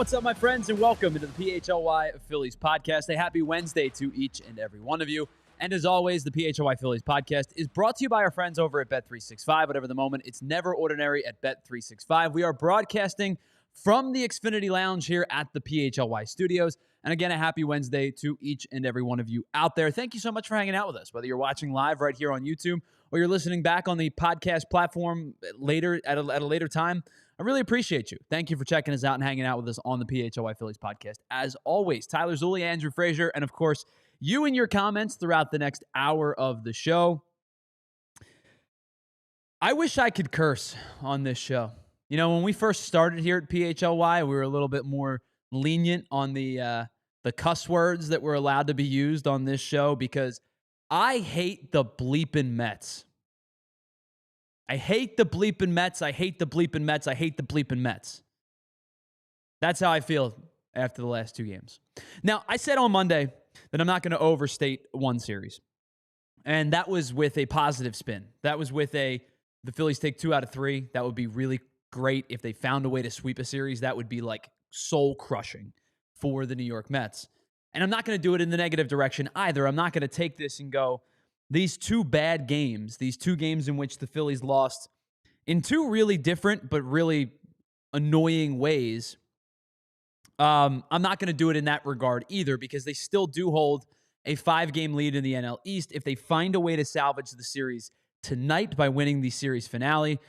What's up, my friends, and welcome to the PHLY Phillies podcast. A happy Wednesday to each and every one of you. And as always, the PHLY Phillies podcast is brought to you by our friends over at Bet365. Whatever the moment, it's never ordinary at Bet365. We are broadcasting from the Xfinity Lounge here at the PHLY studios. And again, a happy Wednesday to each and every one of you out there. Thank you so much for hanging out with us, whether you're watching live right here on YouTube or you're listening back on the podcast platform later at a later time. I really appreciate you. Thank you for checking us out and hanging out with us on the PHLY Phillies podcast. As always, Tyler Zulli, Andrew Frazier, and of course, you and your comments throughout the next hour of the show. I wish I could curse on this show. You know, when we first started here at PHLY, we were a little bit more lenient on the cuss words that were allowed to be used on this show because I hate the bleeping Mets. I hate the bleeping Mets. I hate the bleeping Mets. I hate the bleeping Mets. That's how I feel after the last two games. Now, I said on Monday that I'm not going to overstate one series. And that was with a positive spin. That was with the Phillies take 2 out of 3. That would be really great if they found a way to sweep a series. That would be like soul crushing for the New York Mets. And I'm not going to do it in the negative direction either. I'm not going to take this and go, these two bad games, these two games in which the Phillies lost in two really different but really annoying ways, I'm not going to do it in that regard either because they still do hold a 5-game lead in the NL East. If they find a way to salvage the series tonight by winning the series finale,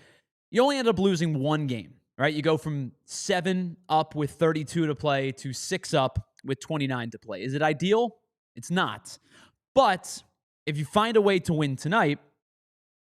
you only end up losing one game, right? You go from 7 up with 32 to play to 6 up with 29 to play. Is it ideal? It's not. But if you find a way to win tonight,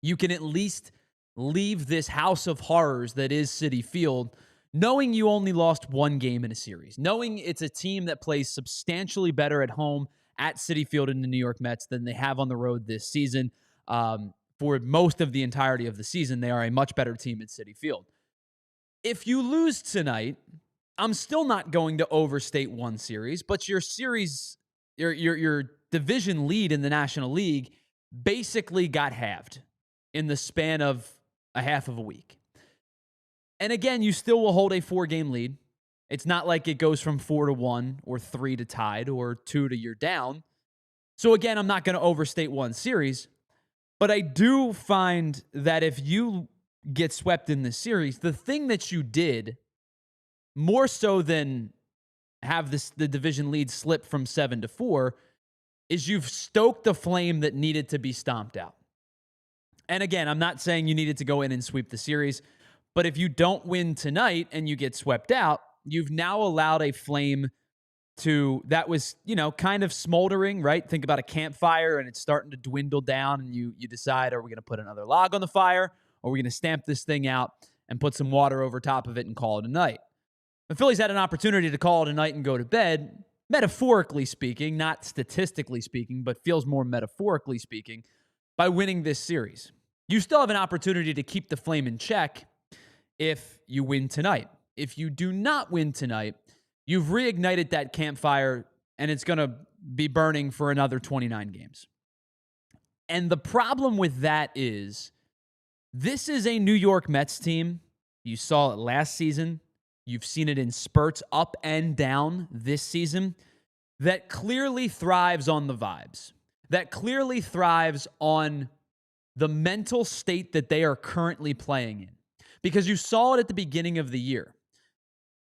you can at least leave this house of horrors that is Citi Field, knowing you only lost one game in a series, knowing it's a team that plays substantially better at home at Citi Field in the New York Mets than they have on the road this season. For most of the entirety of the season, they are a much better team at Citi Field. If you lose tonight, I'm still not going to overstate one series, but your series, your division lead in the National League basically got halved in the span of a half of a week. And again, you still will hold a 4-game lead. It's not like it goes from 4 to 1 or 3 to tied or 2 to you're down. So again, I'm not going to overstate one series, but I do find that if you get swept in this series, the thing that you did more so than have the division lead slip from 7 to 4 is you've stoked the flame that needed to be stomped out. And again, I'm not saying you needed to go in and sweep the series, but if you don't win tonight and you get swept out, you've now allowed a flame that was, kind of smoldering, right? Think about a campfire and it's starting to dwindle down and you decide, are we going to put another log on the fire or are we going to stamp this thing out and put some water over top of it and call it a night? The Phillies had an opportunity to call it a night and go to bed, metaphorically speaking, not statistically speaking, but feels more metaphorically speaking, by winning this series. You still have an opportunity to keep the flame in check if you win tonight. If you do not win tonight, you've reignited that campfire and it's going to be burning for another 29 games. And the problem with that is this is a New York Mets team. You saw it last season. You've seen it in spurts up and down this season that clearly thrives on the vibes, that clearly thrives on the mental state that they are currently playing in. Because you saw it at the beginning of the year.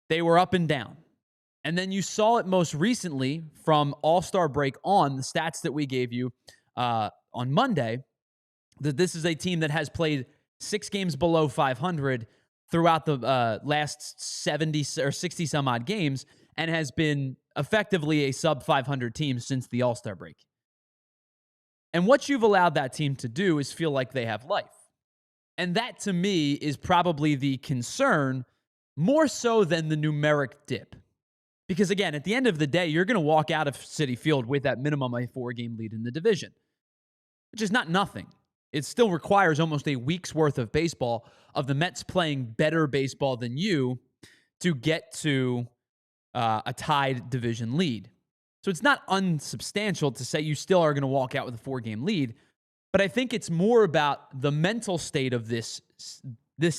They were up and down. And then you saw it most recently from All-Star break on, the stats that we gave you on Monday, that this is a team that has played 6 games below 500 throughout the last 70 or 60 some odd games and has been effectively a sub 500 team since the All-Star break. And what you've allowed that team to do is feel like they have life. And that to me is probably the concern more so than the numeric dip. Because again, at the end of the day, you're going to walk out of Citi Field with at minimum a 4-game lead in the division, which is not nothing. It still requires almost a week's worth of baseball of the Mets playing better baseball than you to get to a tied division lead. So it's not unsubstantial to say you still are going to walk out with a 4-game lead, but I think it's more about the mental state of this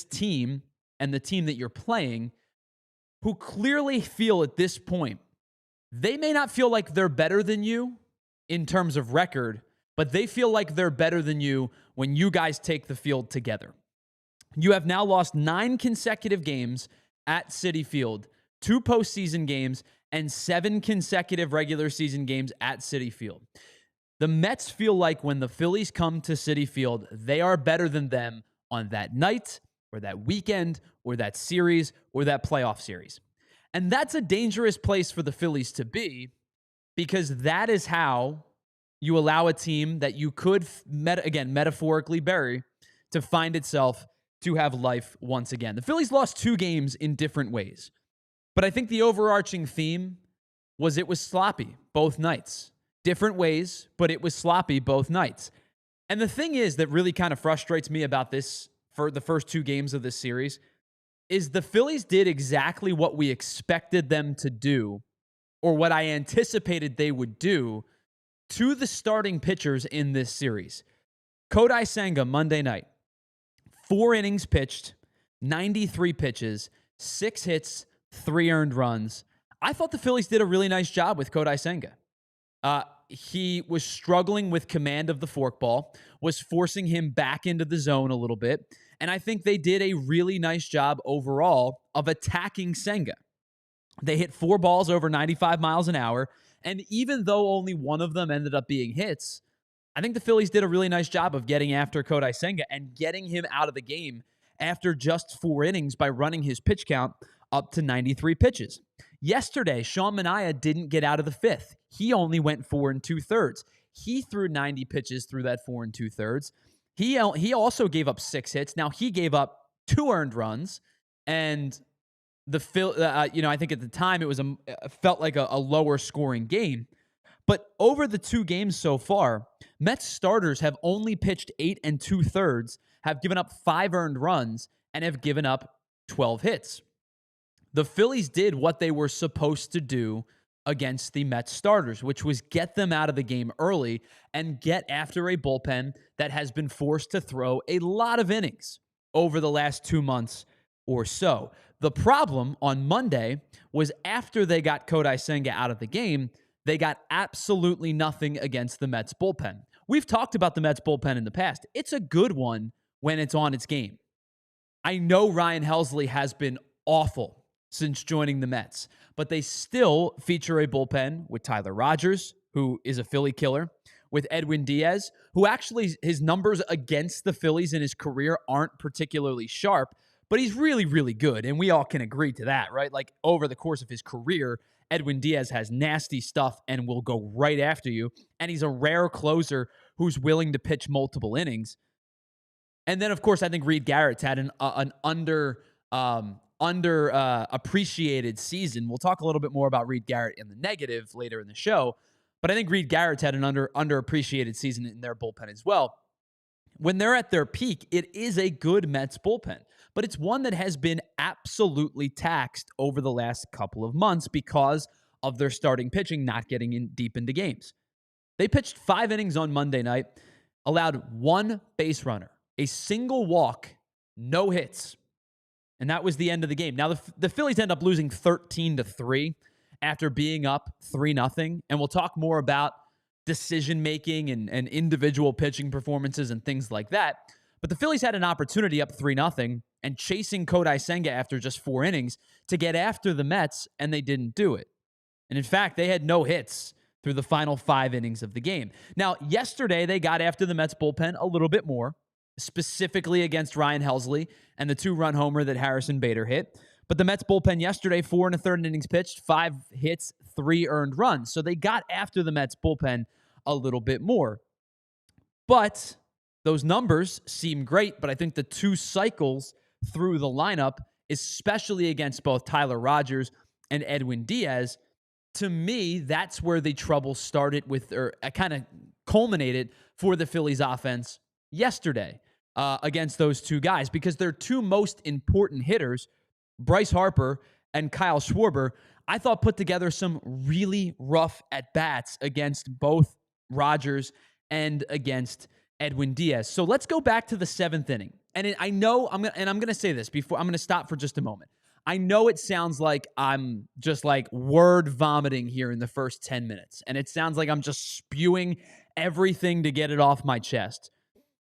team and the team that you're playing who clearly feel at this point, they may not feel like they're better than you in terms of record, but they feel like they're better than you when you guys take the field together. You have now lost 9 consecutive games at Citi Field, 2 postseason games, and 7 consecutive regular season games at Citi Field. The Mets feel like when the Phillies come to Citi Field, they are better than them on that night or that weekend or that series or that playoff series. And that's a dangerous place for the Phillies to be, because that is how you allow a team that you could, metaphorically bury to find itself to have life once again. The Phillies lost 2 games in different ways, but I think the overarching theme was it was sloppy both nights. Different ways, but it was sloppy both nights. And the thing is that really kind of frustrates me about this for the first 2 games of this series is the Phillies did exactly what we expected them to do, or what I anticipated they would do, to the starting pitchers in this series. Kodai Senga, Monday night, 4 innings pitched, 93 pitches, 6 hits, 3 earned runs. I thought the Phillies did a really nice job with Kodai Senga. He was struggling with command of the forkball, was forcing him back into the zone a little bit, and I think they did a really nice job overall of attacking Senga. They hit 4 balls over 95 miles an hour, and even though only one of them ended up being hits, I think the Phillies did a really nice job of getting after Kodai Senga and getting him out of the game after just 4 innings by running his pitch count up to 93 pitches. Yesterday, Sean Manaea didn't get out of the 5th. He only went 4 2/3. He threw 90 pitches through that 4 2/3. He also gave up 6 hits. Now, he gave up 2 earned runs, and I think at the time it felt like a lower scoring game. But over the 2 games so far, Mets starters have only pitched 8 2/3, have given up 5 earned runs, and have given up 12 hits. The Phillies did what they were supposed to do against the Mets starters, which was get them out of the game early and get after a bullpen that has been forced to throw a lot of innings over the last 2 months or so. The problem on Monday was after they got Kodai Senga out of the game, they got absolutely nothing against the Mets bullpen. We've talked about the Mets bullpen in the past. It's a good one when it's on its game. I know Ryan Helsley has been awful since joining the Mets, but they still feature a bullpen with Tyler Rogers, who is a Philly killer, with Edwin Diaz, who actually his numbers against the Phillies in his career aren't particularly sharp, but he's really, really good, and we all can agree to that, right? Like, over the course of his career, Edwin Diaz has nasty stuff and will go right after you, and he's a rare closer who's willing to pitch multiple innings. And then, of course, I think Reed Garrett's had an appreciated season. We'll talk a little bit more about Reed Garrett in the negative later in the show, but I think Reed Garrett's had an underappreciated season in their bullpen as well. When they're at their peak, it is a good Mets bullpen, but it's one that has been absolutely taxed over the last couple of months because of their starting pitching not getting in deep into games. They pitched 5 innings on Monday night, allowed 1 base runner, a single walk, no hits, and that was the end of the game. Now, the Phillies end up losing 13-3 after being up 3-0, and we'll talk more about decision-making and individual pitching performances and things like that. But the Phillies had an opportunity up 3-0 and chasing Kodai Senga after just 4 innings to get after the Mets, and they didn't do it. And in fact, they had no hits through the final 5 innings of the game. Now, yesterday, they got after the Mets bullpen a little bit more, specifically against Ryan Helsley and the 2-run homer that Harrison Bader hit. But the Mets bullpen yesterday, 4 1/3 innings pitched, 5 hits, 3 earned runs. So they got after the Mets bullpen a little bit more. But those numbers seem great, but I think the 2 cycles through the lineup, especially against both Tyler Rogers and Edwin Diaz, to me, that's where the trouble started with, or kind of culminated for the Phillies offense yesterday against those 2 guys, because their 2 most important hitters, Bryce Harper and Kyle Schwarber, I thought put together some really rough at-bats against both Rogers and against Edwin Diaz. So let's go back to the 7th inning. And I know I'm going to say this before I'm going to stop for just a moment. I know it sounds like I'm just like word vomiting here in the first 10 minutes, and it sounds like I'm just spewing everything to get it off my chest.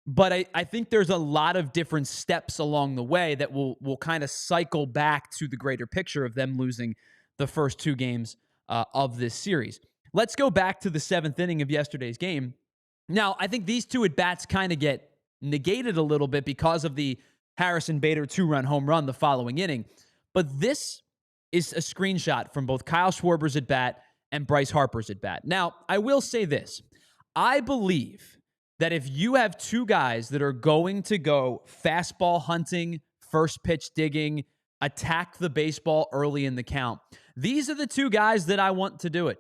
But I think there's a lot of different steps along the way that will kind of cycle back to the greater picture of them losing the first two games of this series. Let's go back to the seventh inning of yesterday's game. Now, I think these two at-bats kind of get negated a little bit because of the Harrison Bader two-run home run the following inning. But this is a screenshot from both Kyle Schwarber's at-bat and Bryce Harper's at-bat. Now, I will say this. I believe that if you have two guys that are going to go fastball hunting, first pitch digging, attack the baseball early in the count, these are the two guys that I want to do it.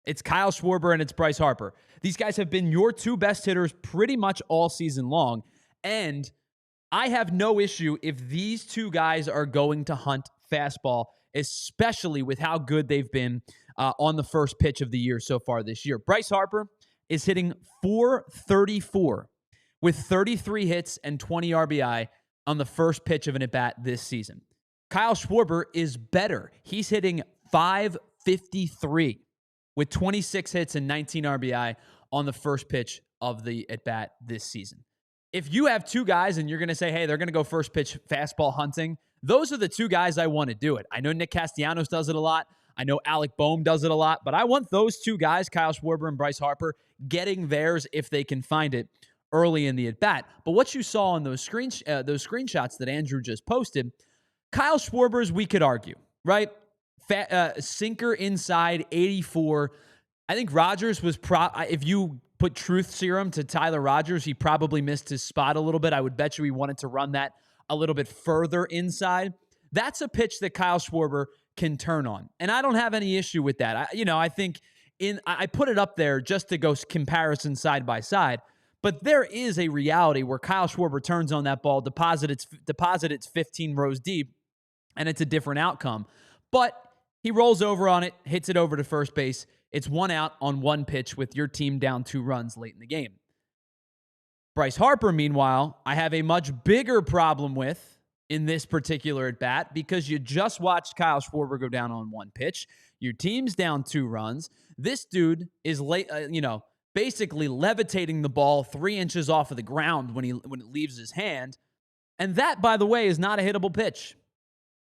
It's Kyle Schwarber and it's Bryce Harper. These guys have been your two best hitters pretty much all season long, and I have no issue if these two guys are going to hunt fastball, especially with how good they've been on the first pitch of the year so far this year. Bryce Harper is hitting .434 with 33 hits and 20 RBI on the first pitch of an at-bat this season. Kyle Schwarber is better. He's hitting .553 with 26 hits and 19 RBI on the first pitch of the at-bat this season. If you have two guys and you're going to say, hey, they're going to go first pitch fastball hunting, those are the two guys I want to do it. I know Nick Castellanos does it a lot. I know Alec Boehm does it a lot, but I want those two guys, Kyle Schwarber and Bryce Harper, getting theirs if they can find it early in the at-bat. But what you saw in those screenshots that Andrew just posted, Kyle Schwarber's, we could argue, right? Sinker inside 84. I think Rogers was if you put truth serum to Tyler Rogers, he probably missed his spot a little bit. I would bet you he wanted to run that a little bit further inside. That's a pitch that Kyle Schwarber can turn on, and I don't have any issue with that. I think I put it up there just to go comparison side by side, but there is a reality where Kyle Schwarber turns on that ball, deposit it's 15 rows deep, and it's a different outcome. But he rolls over on it, hits it over to first base. It's 1 out on 1 pitch with your team down 2 runs late in the game. Bryce Harper, meanwhile, I have a much bigger problem with in this particular at-bat because you just watched Kyle Schwarber go down on 1 pitch. Your team's down 2 runs. This dude is basically levitating the ball 3 inches off of the ground when it leaves his hand. And that, by the way, is not a hittable pitch.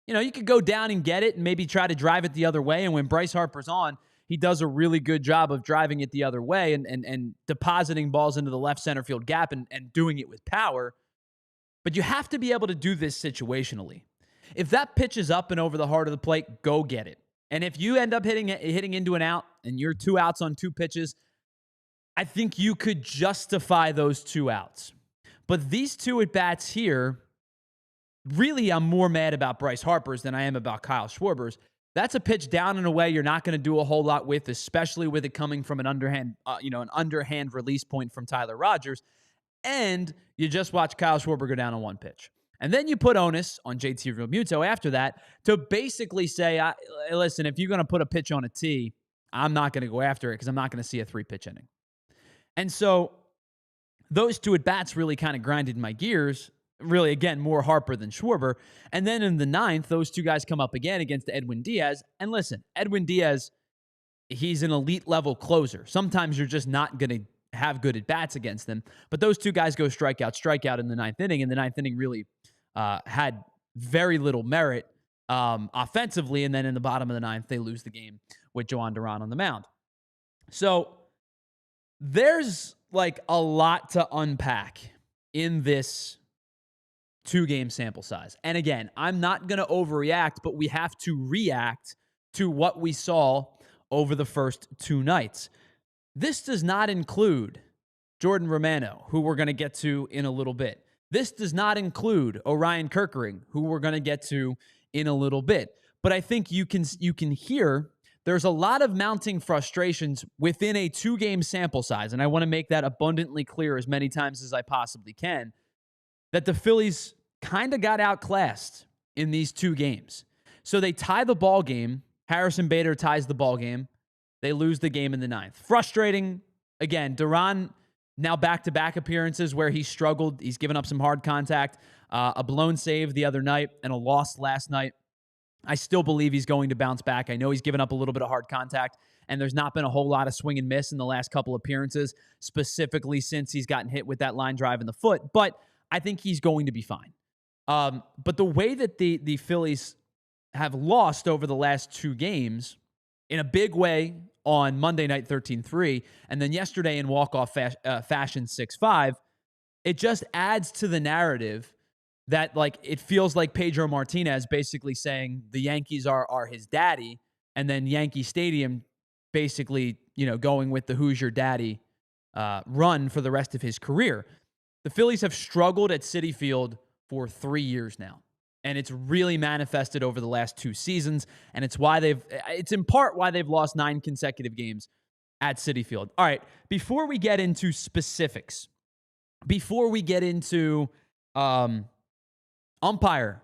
You could go down and get it and maybe try to drive it the other way. And when Bryce Harper's on, he does a really good job of driving it the other way and depositing balls into the left center field gap and doing it with power. But you have to be able to do this situationally. If that pitch is up and over the heart of the plate, go get it. And if you end up hitting into an out and you're 2 outs on 2 pitches, I think you could justify those 2 outs. But these 2 at-bats here, really, I'm more mad about Bryce Harper's than I am about Kyle Schwarber's. That's a pitch down and away you're not going to do a whole lot with, especially with it coming from an underhand release point from Tyler Rogers. And you just watch Kyle Schwarber go down on 1 pitch. And then you put onus on JT Realmuto after that to basically say, listen, if you're going to put a pitch on a tee, I'm not going to go after it because I'm not going to see a 3-pitch inning. And so those 2 at-bats really kind of grinded my gears. Really, again, more Harper than Schwarber. And then in the 9th, those 2 guys come up again against Edwin Diaz. And listen, Edwin Diaz, he's an elite-level closer. Sometimes you're just not going to have good at-bats against them. But those 2 guys go strikeout in the 9th inning. And the 9th inning really had very little merit offensively. And then in the bottom of the 9th, they lose the game with Jhoan Duran on the mound. So there's like a lot to unpack in this 2-game sample size. And again, I'm not going to overreact, but we have to react to what we saw over the first 2 nights. This does not include Jordan Romano, who we're going to get to in a little bit. This does not include Orion Kerkering, who we're going to get to in a little bit. But I think you can hear there's a lot of mounting frustrations within a 2-game sample size, and I want to make that abundantly clear as many times as I possibly can, that the Phillies kind of got outclassed in these 2 games. So they tie the ball game. Harrison Bader ties the ball game. They lose the game in the 9th. Frustrating. Again, Duran now back-to-back appearances where he struggled. He's given up some hard contact, a blown save the other night, and a loss last night. I still believe he's going to bounce back. I know he's given up a little bit of hard contact, and there's not been a whole lot of swing and miss in the last couple appearances, specifically since he's gotten hit with that line drive in the foot. But I think he's going to be fine. But the way that the Phillies have lost over the last 2 games in a big way on Monday night 13-3, and then yesterday in walk-off fashion 6-5, it just adds to the narrative that, like, it feels like Pedro Martinez basically saying the Yankees are his daddy, and then Yankee Stadium basically, going with the "Who's your daddy" run for the rest of his career. The Phillies have struggled at Citi Field for 3 years now, and it's really manifested over the last 2 seasons, and it's in part why they've lost 9 consecutive games at Citi Field. All right, before we get into specifics, before we get into umpire,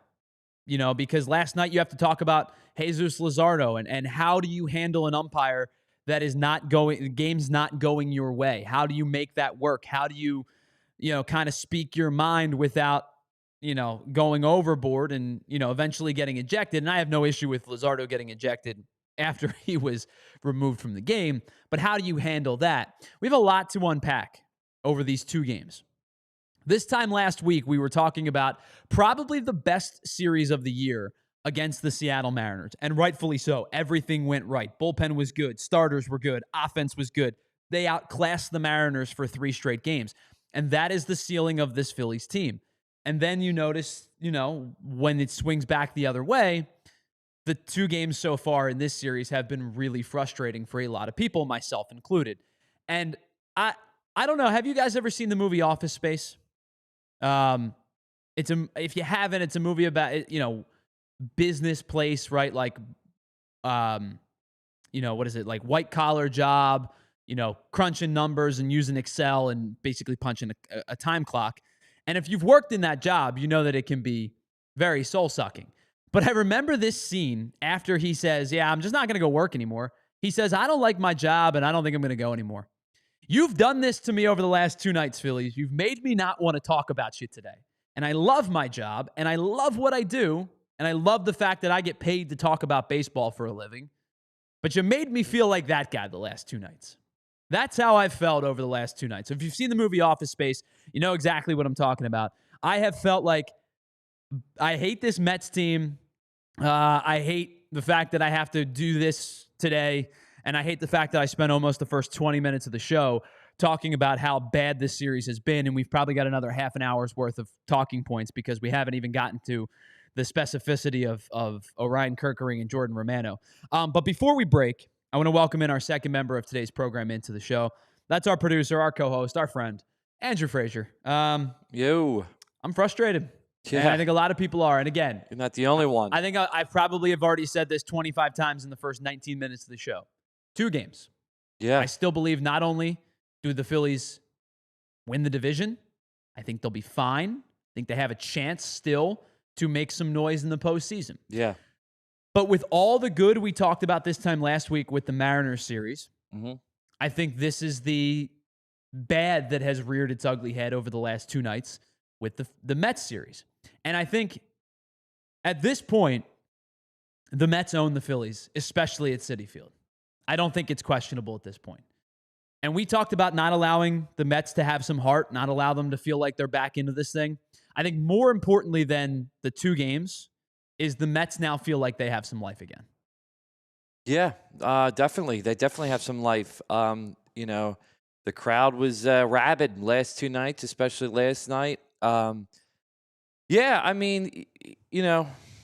because last night you have to talk about Jesus Luzardo and how do you handle an umpire that is the game's not going your way? How do you make that work? How do you, kind of speak your mind without, going overboard and, eventually getting ejected? And I have no issue with Luzardo getting ejected after he was removed from the game, but how do you handle that? We have a lot to unpack over these 2 games. This time last week, we were talking about probably the best series of the year against the Seattle Mariners, and rightfully so. Everything went right. Bullpen was good. Starters were good. Offense was good. They outclassed the Mariners for 3 straight games, and that is the ceiling of this Phillies team. And then you notice, when it swings back the other way, the 2 games so far in this series have been really frustrating for a lot of people, myself included. And I don't know. Have you guys ever seen the movie Office Space? If you haven't, it's a movie about, business place, right? Like, what is it? Like white collar job, crunching numbers and using Excel and basically punching a time clock. And if you've worked in that job, you know that it can be very soul sucking. But I remember this scene after he says, "Yeah, I'm just not going to go work anymore." He says, "I don't like my job and I don't think I'm going to go anymore." You've done this to me over the last 2 nights, Phillies. You've made me not want to talk about you today. And I love my job, and I love what I do, and I love the fact that I get paid to talk about baseball for a living. But you made me feel like that guy the last 2 nights. That's how I've felt over the last 2 nights. So if you've seen the movie Office Space, you know exactly what I'm talking about. I have felt like I hate this Mets team. I hate the fact that I have to do this today. And I hate the fact that I spent almost the first 20 minutes of the show talking about how bad this series has been. And we've probably got another half an hour's worth of talking points because we haven't even gotten to the specificity of Orion Kerkering and Jordan Romano. But before we break, I want to welcome in our second member of today's program into the show. That's our producer, our co-host, our friend, Andrew Frazier. Yo. I'm frustrated. Yeah. And I think a lot of people are. And again, you're not the only one. I think I probably have already said this 25 times in the first 19 minutes of the show. 2 games. Yeah. I still believe not only do the Phillies win the division, I think they'll be fine. I think they have a chance still to make some noise in the postseason. Yeah. But with all the good we talked about this time last week with the Mariners series, I think this is the bad that has reared its ugly head over the last 2 nights with the Mets series. And I think at this point, the Mets own the Phillies, especially at Citi Field. I don't think it's questionable at this point. And we talked about not allowing the Mets to have some heart, not allow them to feel like they're back into this thing. I think more importantly than the 2 games is the Mets now feel like they have some life again. Yeah, definitely. They definitely have some life. The crowd was rabid last 2 nights, especially last night. Yeah, I mean,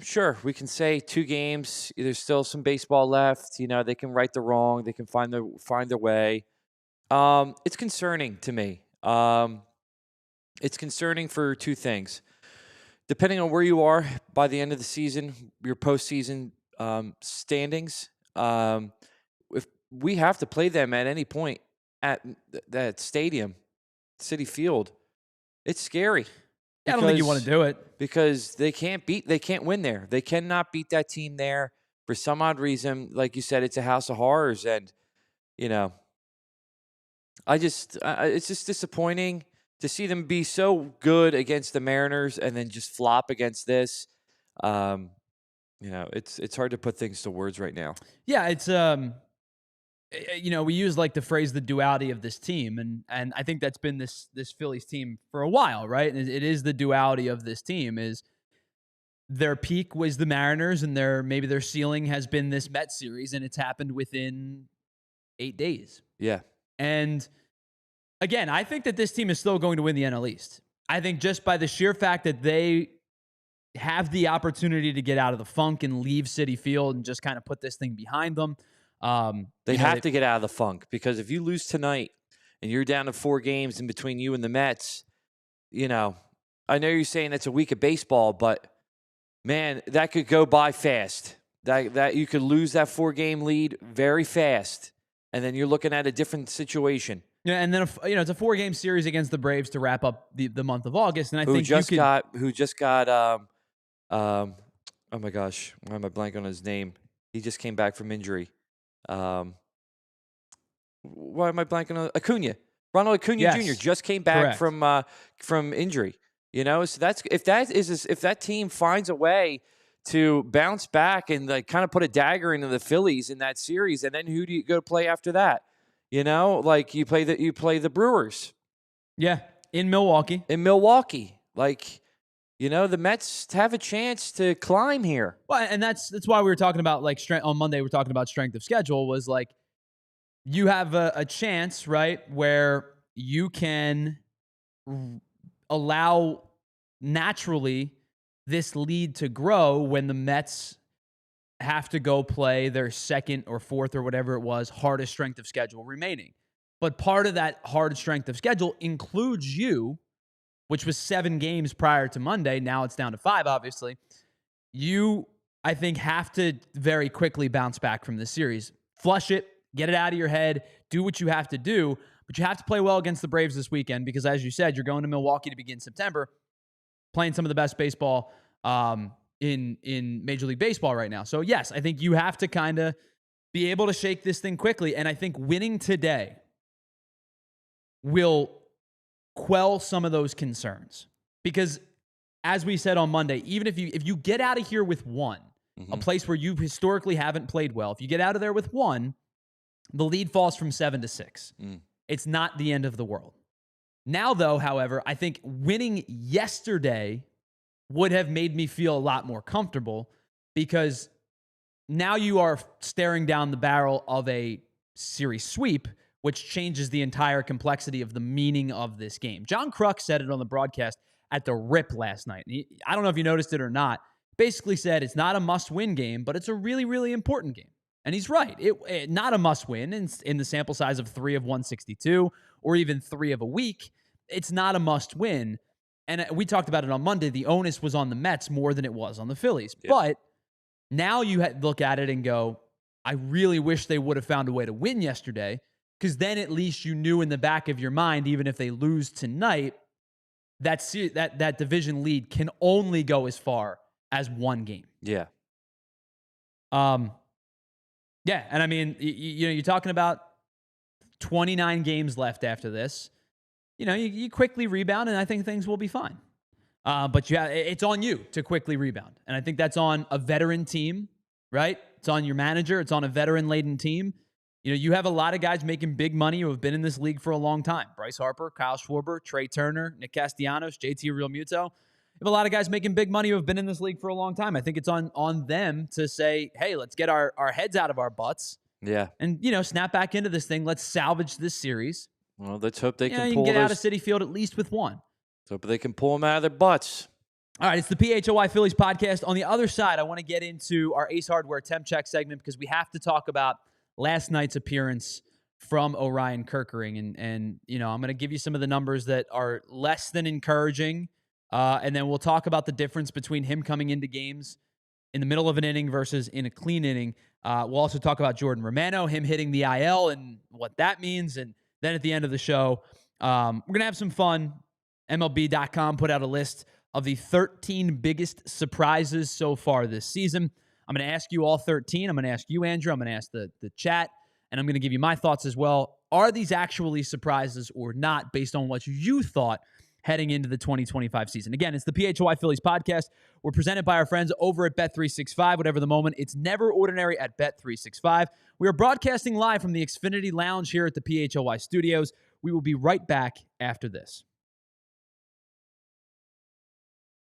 sure, we can say 2 games. There's still some baseball left. They can right the wrong. They can find their way. It's concerning to me. It's concerning for 2 things. Depending on where you are by the end of the season, your postseason standings, if we have to play them at any point at that stadium, Citi Field, it's scary. I don't think you want to do it because they can't win there. They cannot beat that team there for some odd reason. Like you said, it's a house of horrors, and it's just disappointing to see them be so good against the Mariners and then just flop against this. It's hard to put things to words right now. Yeah, it's we use like the phrase the duality of this team, and I think that's been this Phillies team for a while, right? It is the duality of this team. Is their peak was the Mariners, and maybe their ceiling has been this Mets series, and it's happened within 8 days. Yeah. And again, I think that this team is still going to win the NL East. I think just by the sheer fact that they have the opportunity to get out of the funk and leave Citi Field and just kind of put this thing behind them. They have to get out of the funk, because if you lose tonight and you're down to 4 games in between you and the Mets, I know you're saying it's a week of baseball, but man, that could go by fast. That you could lose that 4-game lead very fast, and then you're looking at a different situation. Yeah, and then it's a 4-game series against the Braves to wrap up the month of August, and who just got oh my gosh, why am I blanking on his name? He just came back from injury. Why am I blanking on Acuna? Ronald Acuna Jr. just came back from injury. So that's if that team finds a way to bounce back and like kind of put a dagger into the Phillies in that series, and then who do you go play after that? Like you play the Brewers. Yeah, in Milwaukee. Like, the Mets have a chance to climb here. Well, and that's why we were talking about like strength on Monday. We were talking about strength of schedule. Was like you have a chance, right, where you can allow naturally this lead to grow when the Mets have to go play their second or fourth or whatever it was hardest strength of schedule remaining. But part of that hard strength of schedule includes you, which was 7 games prior to Monday. Now it's down to 5, obviously. You, I think, have to very quickly bounce back from this series. Flush it, get it out of your head, do what you have to do, but you have to play well against the Braves this weekend because, as you said, you're going to Milwaukee to begin September, playing some of the best baseball in Major League Baseball right now. So, yes, I think you have to kind of be able to shake this thing quickly, and I think winning today will quell some of those concerns because, as we said on Monday, even if you get out of here with 1, a place where you historically haven't played well, if you get out of there with 1, the lead falls from 7 to 6. It's not the end of the world. Now, though, however, I think winning yesterday would have made me feel a lot more comfortable because now you are staring down the barrel of a series sweep, which changes the entire complexity of the meaning of this game. John Kruk said it on the broadcast at the Rip last night. I don't know if you noticed it or not. Basically said it's not a must-win game, but it's a really, really important game. And he's right. It not a must-win in the sample size of 3 of 162 or even 3 of a week. It's not a must-win. And we talked about it on Monday. The onus was on the Mets more than it was on the Phillies. Yeah. But now you look at it and go, I really wish they would have found a way to win yesterday, because then at least you knew in the back of your mind, even if they lose tonight, that division lead can only go as far as 1 game. Yeah. Yeah, and I mean, you're talking about 29 games left after this. You quickly rebound, and I think things will be fine. But it's on you to quickly rebound. And I think that's on a veteran team, right? It's on your manager. It's on a veteran-laden team. You have a lot of guys making big money who have been in this league for a long time. Bryce Harper, Kyle Schwarber, Trey Turner, Nick Castellanos, JT Realmuto. You have a lot of guys making big money who have been in this league for a long time. I think it's on them to say, hey, let's get our heads out of our butts. Yeah. And, snap back into this thing. Let's salvage this series. Well, let's hope they can you pull can get out of Citi Field at least with 1. Let's hope they can pull them out of their butts. All right, it's the PHLY Phillies podcast. On the other side, I want to get into our Ace Hardware temp check segment because we have to talk about last night's appearance from Orion Kerkering. And I'm going to give you some of the numbers that are less than encouraging. And then we'll talk about the difference between him coming into games in the middle of an inning versus in a clean inning. We'll also talk about Jordan Romano, him hitting the IL and what that means. And then at the end of the show, we're going to have some fun. MLB.com put out a list of the 13 biggest surprises so far this season. I'm going to ask you all 13. I'm going to ask you, Andrew. I'm going to ask the chat. And I'm going to give you my thoughts as well. Are these actually surprises or not based on what you thought heading into the 2025 season. Again, it's the PHLY Phillies podcast. We're presented by our friends over at Bet365. Whatever the moment, it's never ordinary at Bet365. We are broadcasting live from the Xfinity Lounge here at the PHLY studios. We will be right back after this.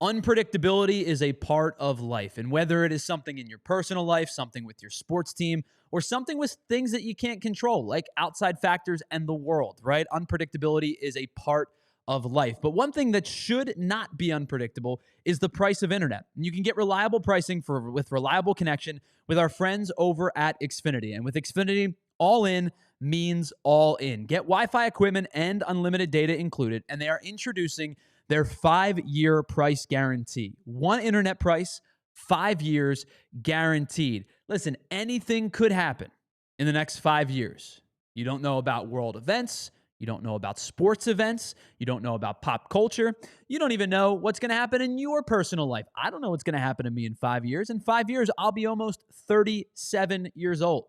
Unpredictability is a part of life, and whether it is something in your personal life, something with your sports team, or something with things that you can't control, like outside factors and the world, right? Unpredictability is a part of life. But one thing that should not be unpredictable is the price of internet. And you can get reliable pricing with reliable connection with our friends over at Xfinity. And with Xfinity, all in means all in. Get Wi-Fi equipment and unlimited data included, and they are introducing their 5-year price guarantee. One internet price, 5 years guaranteed. Listen, anything could happen in the next 5 years. You don't know about world events. You don't know about sports events. You don't know about pop culture. You don't even know what's going to happen in your personal life. I don't know what's going to happen to me in 5 years. In 5 years, I'll be almost 37 years old.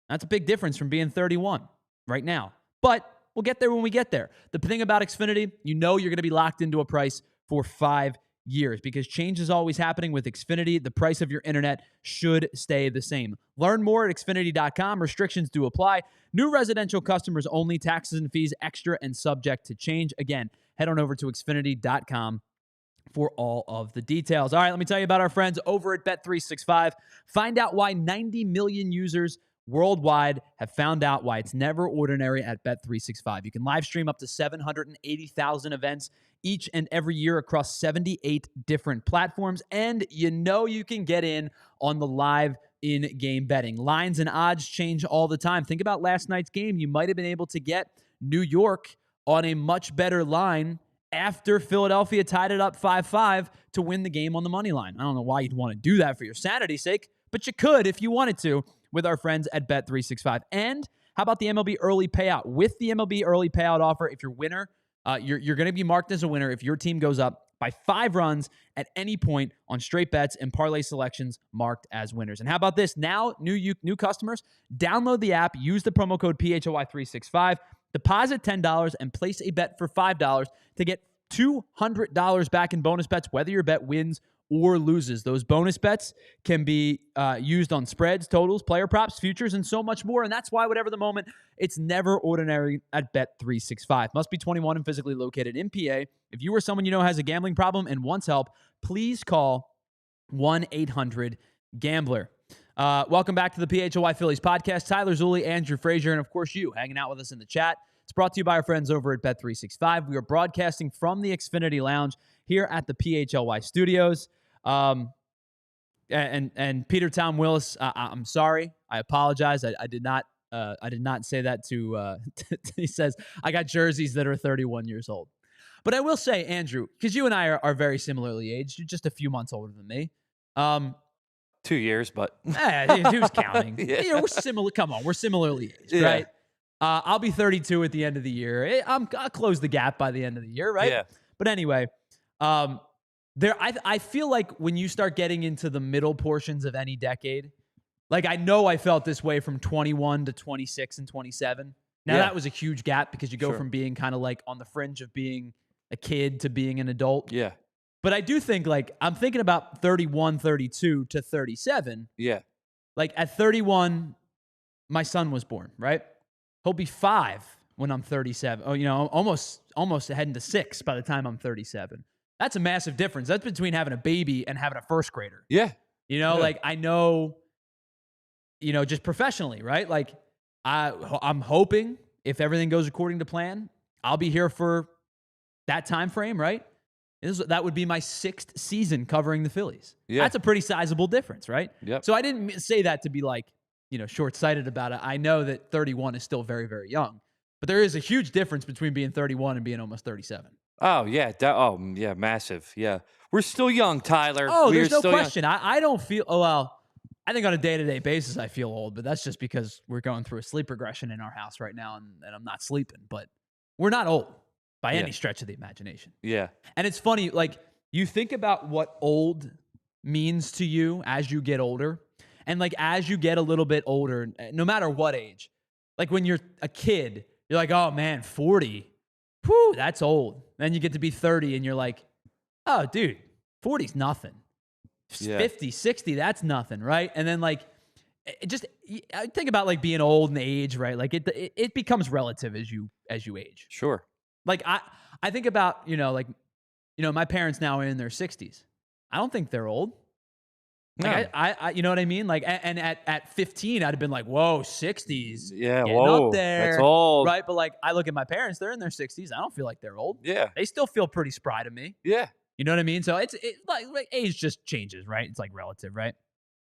That's a big difference from being 31 right now. But we'll get there when we get there. The thing about Xfinity, you know you're going to be locked into a price for 5 years because change is always happening with Xfinity. The price of your internet should stay the same. Learn more at Xfinity.com. Restrictions do apply. New residential customers only. Taxes and fees extra and subject to change. Again, head on over to Xfinity.com for all of the details. All right, let me tell you about our friends over at Bet365. Find out why 90 million users worldwide have found out why it's never ordinary at Bet365. You can live stream up to 780,000 events each and every year across 78 different platforms, and you know you can get in on the live in-game betting. Lines and odds change all the time. Think about last night's game. You might have been able to get New York on a much better line after Philadelphia tied it up 5-5 to win the game on the money line. I don't know why you'd want to do that for your sanity's sake, but you could if you wanted to with our friends at Bet365. And how about the MLB early payout? With the MLB early payout offer, if you're winner, you're going to be marked as a winner if your team goes up by 5 runs at any point on straight bets and parlay selections marked as winners. And how about this? Now, new customers, download the app, use the promo code PHLY365, deposit $10, and place a bet for $5 to get $200 back in bonus bets, whether your bet wins or loses. Those bonus bets can be used on spreads, totals, player props, futures, and so much more. And that's why, whatever the moment, it's never ordinary at Bet365. Must be 21 and physically located in PA. If you or someone you know has a gambling problem and wants help, please call 1-800-GAMBLER. Welcome back to the PHLY Phillies podcast. Tyler Zulli, Andrew Frazier, and of course you hanging out with us in the chat. It's brought to you by our friends over at Bet365. We are broadcasting from the Xfinity Lounge here at the PHLY studios. And Peter Tom Willis, I'm sorry. I apologize. I did not say that to, he says, I got jerseys that are 31 years old. But I will say, Andrew, because you and I are very similarly aged. You're just a few months older than me. 2 years, but who's counting? Yeah. We're similar. Come on, we're similarly aged, Yeah. right? I'll be 32 at the end of the year. I'll close the gap by the end of the year, right? Yeah. But anyway, I feel like when you start getting into the middle portions of any decade, like I know I felt this way from 21 to 26 and 27. Now that was a huge gap because you go from being kind of like on the fringe of being a kid to being an adult. Yeah. But I do think like I'm thinking about 31, 32 to 37. Yeah. Like at 31, my son was born, right? He'll be 5 when I'm 37. Oh, almost heading to 6 by the time I'm 37. That's a massive difference. That's between having a baby and having a first grader. Yeah. Like I know, just professionally, right? Like I'm hoping if everything goes according to plan, I'll be here for that time frame, right? That would be my 6th season covering the Phillies. Yeah. That's a pretty sizable difference, right? Yep. So I didn't say that to be like, short-sighted about it. I know that 31 is still very, very young, but there is a huge difference between being 31 and being almost 37. Oh, yeah. Yeah, massive. Yeah. We're still young, Tyler. Oh, there's no question. I don't feel, I think on a day-to-day basis I feel old, but that's just because we're going through a sleep regression in our house right now and I'm not sleeping. But we're not old by any stretch of the imagination. Yeah. And it's funny, like, you think about what old means to you as you get older. And, like, as you get a little bit older, no matter what age, like when you're a kid, you're like, oh, man, 40. Whew, that's old. Then you get to be 30 and you're like, oh, dude, 40's nothing. Yeah. 50, 60, that's nothing, right? And then like, I think about like being old and age, right? Like it becomes relative as you age. Sure. Like I think about, my parents now are in their 60s. I don't think they're old. Like No. I you know what I mean? Like, and at 15, I'd have been like, whoa, 60s. Yeah. Getting Whoa. up there. That's old. Right. But like, I look at my parents, they're in their 60s. I don't feel like they're old. Yeah. They still feel pretty spry to me. Yeah. You know what I mean? So it's like age just changes, right? It's like relative, right?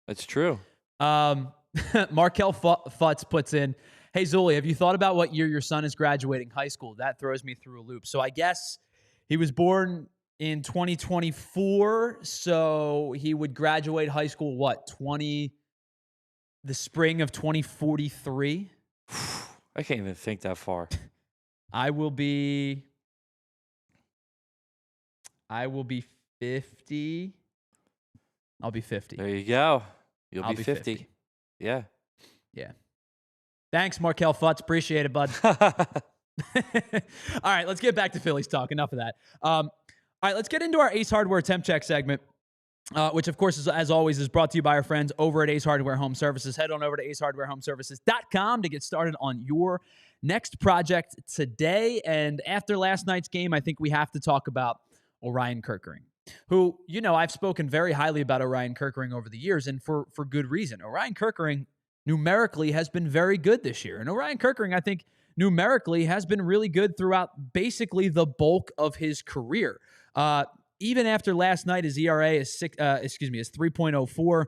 That's true. Markel Futz puts in, hey, Zuli, have you thought about what year your son is graduating high school? That throws me through a loop. So I guess he was born in 2024, so he would graduate high school, the spring of 2043? I can't even think that far. I will be 50. I'll be 50. There you go. I'll be 50. 50. Yeah. Yeah. Thanks, Markel Futz. Appreciate it, bud. All right, let's get back to Phillies talk. Enough of that. All right, let's get into our Ace Hardware Temp Check segment, which, of course, as always, is brought to you by our friends over at Ace Hardware Home Services. Head on over to acehardwarehomeservices.com to get started on your next project today. And after last night's game, I think we have to talk about Orion Kerkering, who, I've spoken very highly about Orion Kerkering over the years, and for good reason. Orion Kerkering numerically has been very good this year. And Orion Kerkering, I think, numerically has been really good throughout basically the bulk of his career. Even after last night, his ERA is 3.04.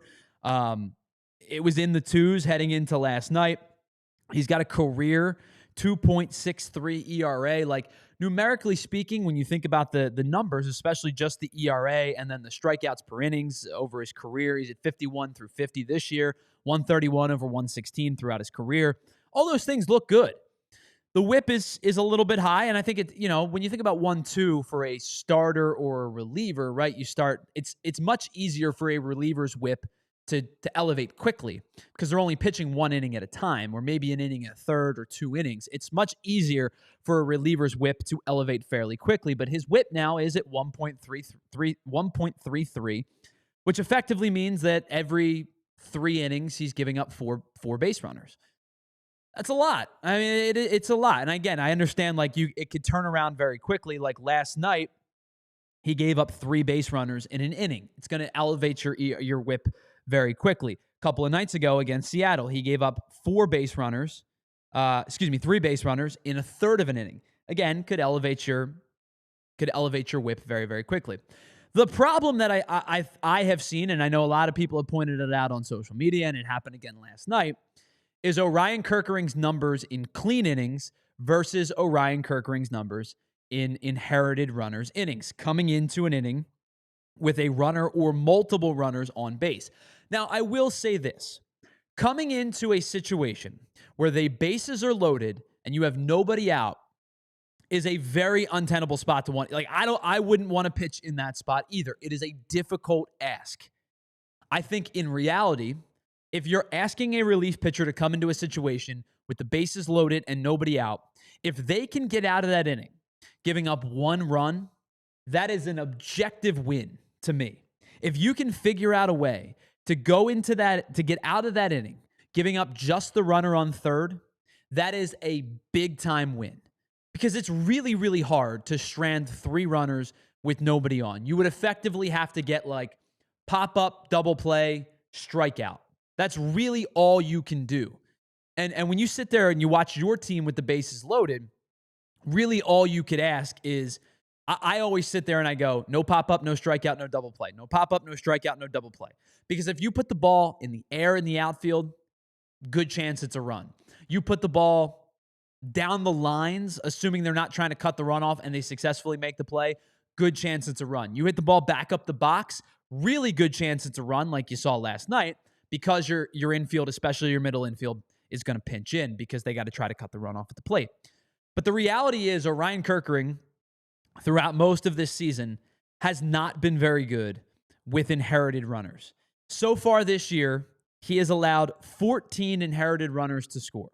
It was in the twos heading into last night. He's got a career 2.63 ERA. Like, numerically speaking, when you think about the numbers, especially just the ERA and then the strikeouts per innings over his career, he's at 51 through 50 this year, 131 over 116 throughout his career. All those things look good. The whip is a little bit high, and I think when you think about 1-2 for a starter or a reliever, right? It's much easier for a reliever's whip to elevate quickly because they're only pitching one inning at a time, or maybe an inning a third or 2 innings. It's much easier for a reliever's whip to elevate fairly quickly, but his whip now is at 1.33, which effectively means that every 3 innings he's giving up four base runners. That's a lot. I mean, it's a lot. And again, I understand it could turn around very quickly. Like last night, he gave up 3 base runners in an inning. It's going to elevate your whip very quickly. A couple of nights ago against Seattle, he gave up 3 base runners in a third of an inning. Again, could elevate your whip very, very quickly. The problem that I have seen, and I know a lot of people have pointed it out on social media, and it happened again last night, is Orion Kerkering's numbers in clean innings versus Orion Kerkering's numbers in inherited runners innings, coming into an inning with a runner or multiple runners on base. Now, I will say this. Coming into a situation where the bases are loaded and you have nobody out is a very untenable spot to want. Like, I wouldn't want to pitch in that spot either. It is a difficult ask. I think in reality, if you're asking a relief pitcher to come into a situation with the bases loaded and nobody out, if they can get out of that inning, giving up 1 run, that is an objective win to me. If you can figure out a way to go into that, to get out of that inning, giving up just the runner on third, that is a big time win. Because it's really, really hard to strand 3 runners with nobody on. You would effectively have to get pop up, double play, strikeout. That's really all you can do. And when you sit there and you watch your team with the bases loaded, really all you could ask is, I always sit there and I go, no pop-up, no strikeout, no double play. No pop-up, no strikeout, no double play. Because if you put the ball in the air in the outfield, good chance it's a run. You put the ball down the lines, assuming they're not trying to cut the run off and they successfully make the play, good chance it's a run. You hit the ball back up the box, really good chance it's a run like you saw last night, because your infield, especially your middle infield, is going to pinch in because they got to try to cut the run off at the plate. But the reality is Orion Kerkering, throughout most of this season, has not been very good with inherited runners. So far this year, he has allowed 14 inherited runners to score.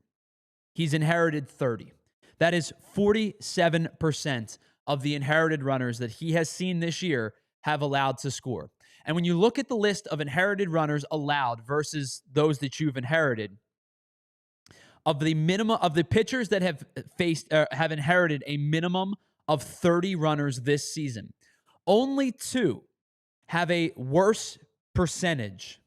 He's inherited 30. That is 47% of the inherited runners that he has seen this year have allowed to score. And when you look at the list of inherited runners allowed versus those that you've inherited, of the minimum of the pitchers that have inherited a minimum of 30 runners this season, only 2 have a worse percentage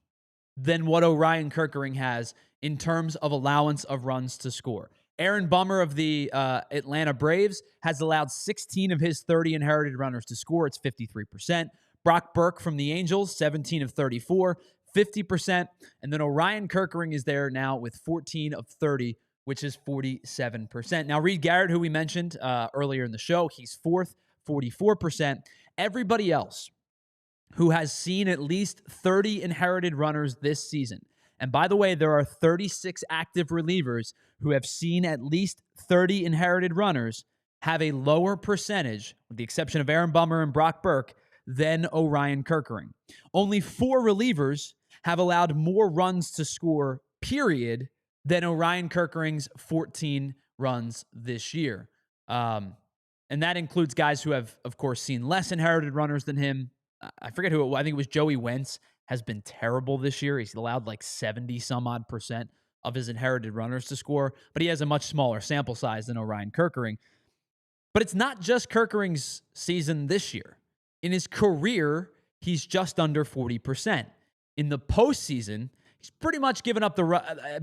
than what Orion Kerkering has in terms of allowance of runs to score. Aaron Bummer of the Atlanta Braves has allowed 16 of his 30 inherited runners to score. It's 53%. Brock Burke from the Angels, 17 of 34, 50%. And then Orion Kerkering is there now with 14 of 30, which is 47%. Now, Reed Garrett, who we mentioned earlier in the show, he's 4th, 44%. Everybody else who has seen at least 30 inherited runners this season. And by the way, there are 36 active relievers who have seen at least 30 inherited runners have a lower percentage, with the exception of Aaron Bummer and Brock Burke, than Orion Kerkering. Only 4 relievers have allowed more runs to score, period, than Orion Kerkering's 14 runs this year. And that includes guys who have, of course, seen less inherited runners than him. I forget who it was. I think it was Joey Wentz has been terrible this year. He's allowed like 70-some-odd% of his inherited runners to score, but he has a much smaller sample size than Orion Kerkering. But it's not just Kerkering's season this year. In his career, he's just under 40%. In the postseason, he's pretty much given up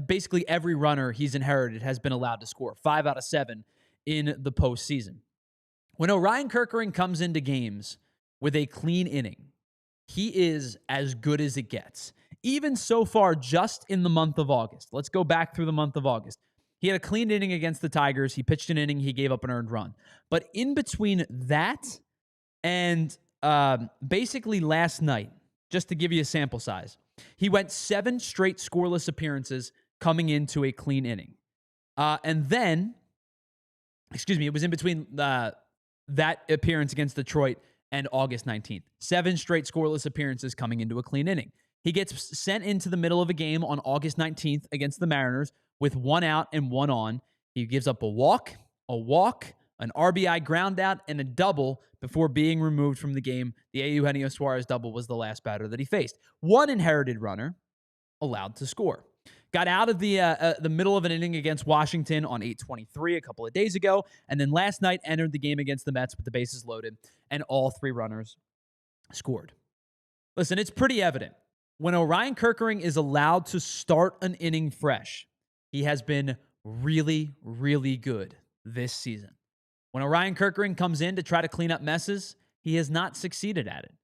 basically every runner he's inherited has been allowed to score, 5 out of 7 in the postseason. When Orion Kerkering comes into games with a clean inning, he is as good as it gets. Even so far, just in the month of August. Let's go back through the month of August. He had a clean inning against the Tigers. He pitched an inning. He gave up an earned run. But in between that and basically last night, just to give you a sample size, he went 7 straight scoreless appearances coming into a clean inning. And then, it was in between that appearance against Detroit and August 19th. 7 straight scoreless appearances coming into a clean inning. He gets sent into the middle of a game on August 19th against the Mariners with 1 out and 1 on. He gives up a walk, an RBI ground out, and a double before being removed from the game. The Eugenio Suarez double was the last batter that he faced. 1 inherited runner allowed to score. Got out of the middle of an inning against Washington on 8/23 a couple of days ago, and then last night entered the game against the Mets with the bases loaded, and all 3 runners scored. Listen, it's pretty evident. When Orion Kerkering is allowed to start an inning fresh, he has been really, really good this season. When Orion Kerkering comes in to try to clean up messes, he has not succeeded at it.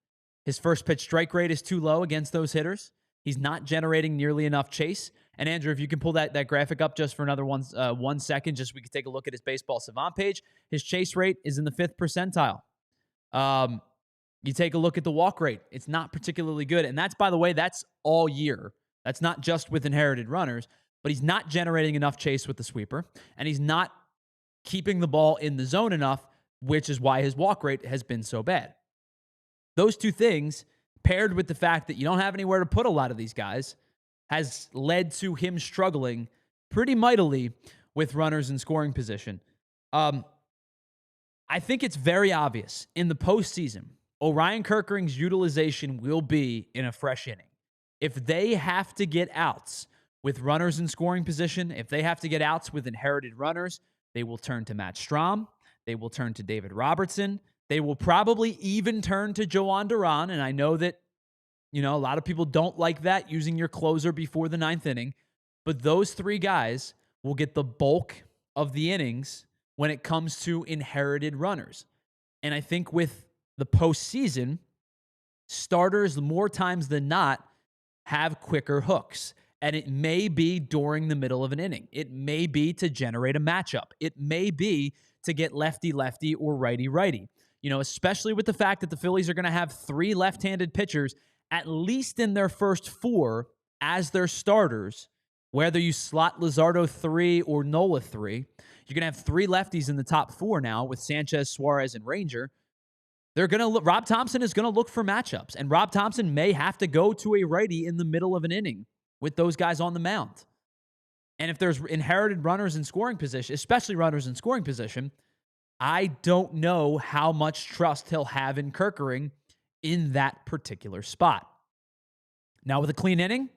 His first pitch strike rate is too low against those hitters. He's not generating nearly enough chase. And Andrew, if you can pull that graphic up just for another 1 second, just so we can take a look at his Baseball Savant page. His chase rate is in the 5th percentile. You take a look at the walk rate. It's not particularly good. And that's, by the way, that's all year. That's not just with inherited runners, but he's not generating enough chase with the sweeper, and he's not keeping the ball in the zone enough, which is why his walk rate has been so bad. Those 2 things, paired with the fact that you don't have anywhere to put a lot of these guys, has led to him struggling pretty mightily with runners in scoring position. I think it's very obvious in the postseason, Orion Kerkering's utilization will be in a fresh inning. If they have to get outs with runners in scoring position, if they have to get outs with inherited runners, they will turn to Matt Strahm. They will turn to David Robertson. They will probably even turn to Jhoan Duran. And I know that, a lot of people don't like that, using your closer before the 9th inning. But those 3 guys will get the bulk of the innings when it comes to inherited runners. And I think with the postseason, starters more times than not have quicker hooks. And it may be during the middle of an inning. It may be to generate a matchup. It may be to get lefty-lefty or righty-righty. Especially with the fact that the Phillies are going to have 3 left-handed pitchers, at least in their first 4, as their starters, whether you slot Luzardo 3 or Nola 3. You're going to have 3 lefties in the top 4 now with Sanchez, Suarez, and Ranger. Rob Thompson is going to look for matchups, and Rob Thompson may have to go to a righty in the middle of an inning with those guys on the mound. And if there's inherited runners in scoring position, especially runners in scoring position, I don't know how much trust he'll have in Kerkering in that particular spot. Now, with a clean inning,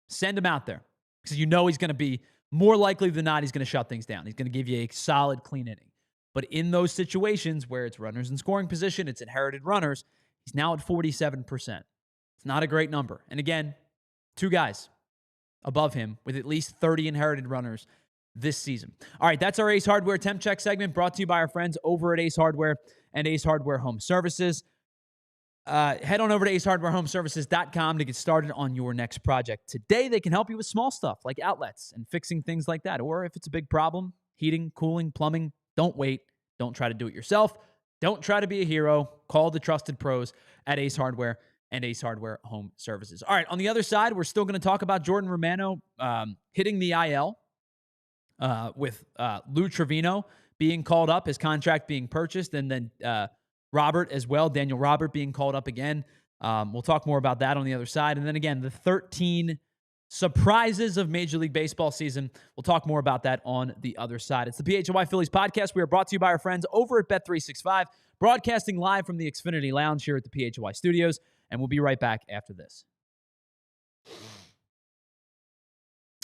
send him out there because you know he's going to be more likely than not, he's going to shut things down. He's going to give you a solid clean inning. But in those situations where it's runners in scoring position, it's inherited runners, he's now at 47%. It's not a great number. And again, 2 guys above him with at least 30 inherited runners this season. All right, that's our Ace Hardware Temp Check segment brought to you by our friends over at Ace Hardware and Ace Hardware Home Services. Head on over to acehardwarehomeservices.com to get started on your next project. Today, they can help you with small stuff like outlets and fixing things like that. Or if it's a big problem, heating, cooling, plumbing, don't wait. Don't try to do it yourself. Don't try to be a hero. Call the trusted pros at Ace Hardware and Ace Hardware Home Services. All right, on the other side, we're still going to talk about Jordan Romano hitting the IL with Lou Trevino being called up, his contract being purchased, and then Robert as well, Daniel Robert being called up again. We'll talk more about that on the other side. And then again, the 13 surprises of Major League Baseball season. We'll talk more about that on the other side. It's the PHLY Phillies podcast. We are brought to you by our friends over at Bet365, broadcasting live from the Xfinity Lounge here at the PHLY studios. And we'll be right back after this.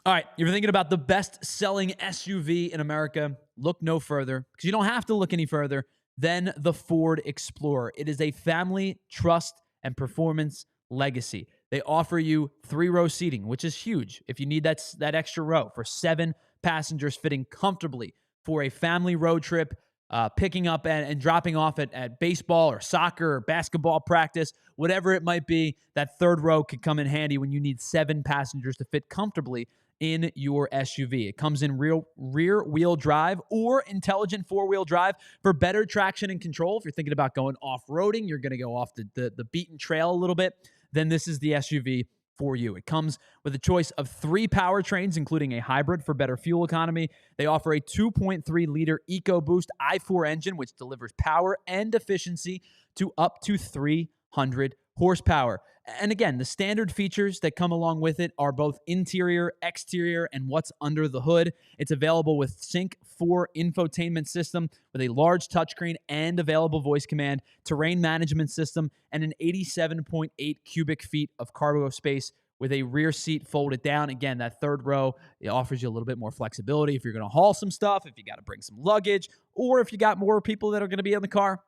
All right, you're thinking about the best-selling SUV in America? Look no further, because you don't have to look any further than the Ford Explorer. It is a family, trust, and performance legacy. They offer you 3-row seating, which is huge if you need that extra row for 7 passengers fitting comfortably for a family road trip, picking up and dropping off at baseball or soccer or basketball practice, whatever it might be. That 3rd row could come in handy when you need 7 passengers to fit comfortably in your SUV. It comes in rear-wheel drive or intelligent 4-wheel drive for better traction and control. If you're thinking about going off-roading, you're going to go off the beaten trail a little bit, then this is the SUV for you. It comes with a choice of 3 powertrains, including a hybrid for better fuel economy. They offer a 2.3-liter EcoBoost i4 engine, which delivers power and efficiency to up to 300 horsepower. And again, the standard features that come along with it are both interior, exterior, and what's under the hood. It's available with Sync 4 infotainment system with a large touchscreen and available voice command, terrain management system, and an 87.8 cubic feet of cargo space with a rear seat folded down. Again, that 3rd row, it offers you a little bit more flexibility if you're going to haul some stuff, if you got to bring some luggage, or if you got more people that are going to be in the car.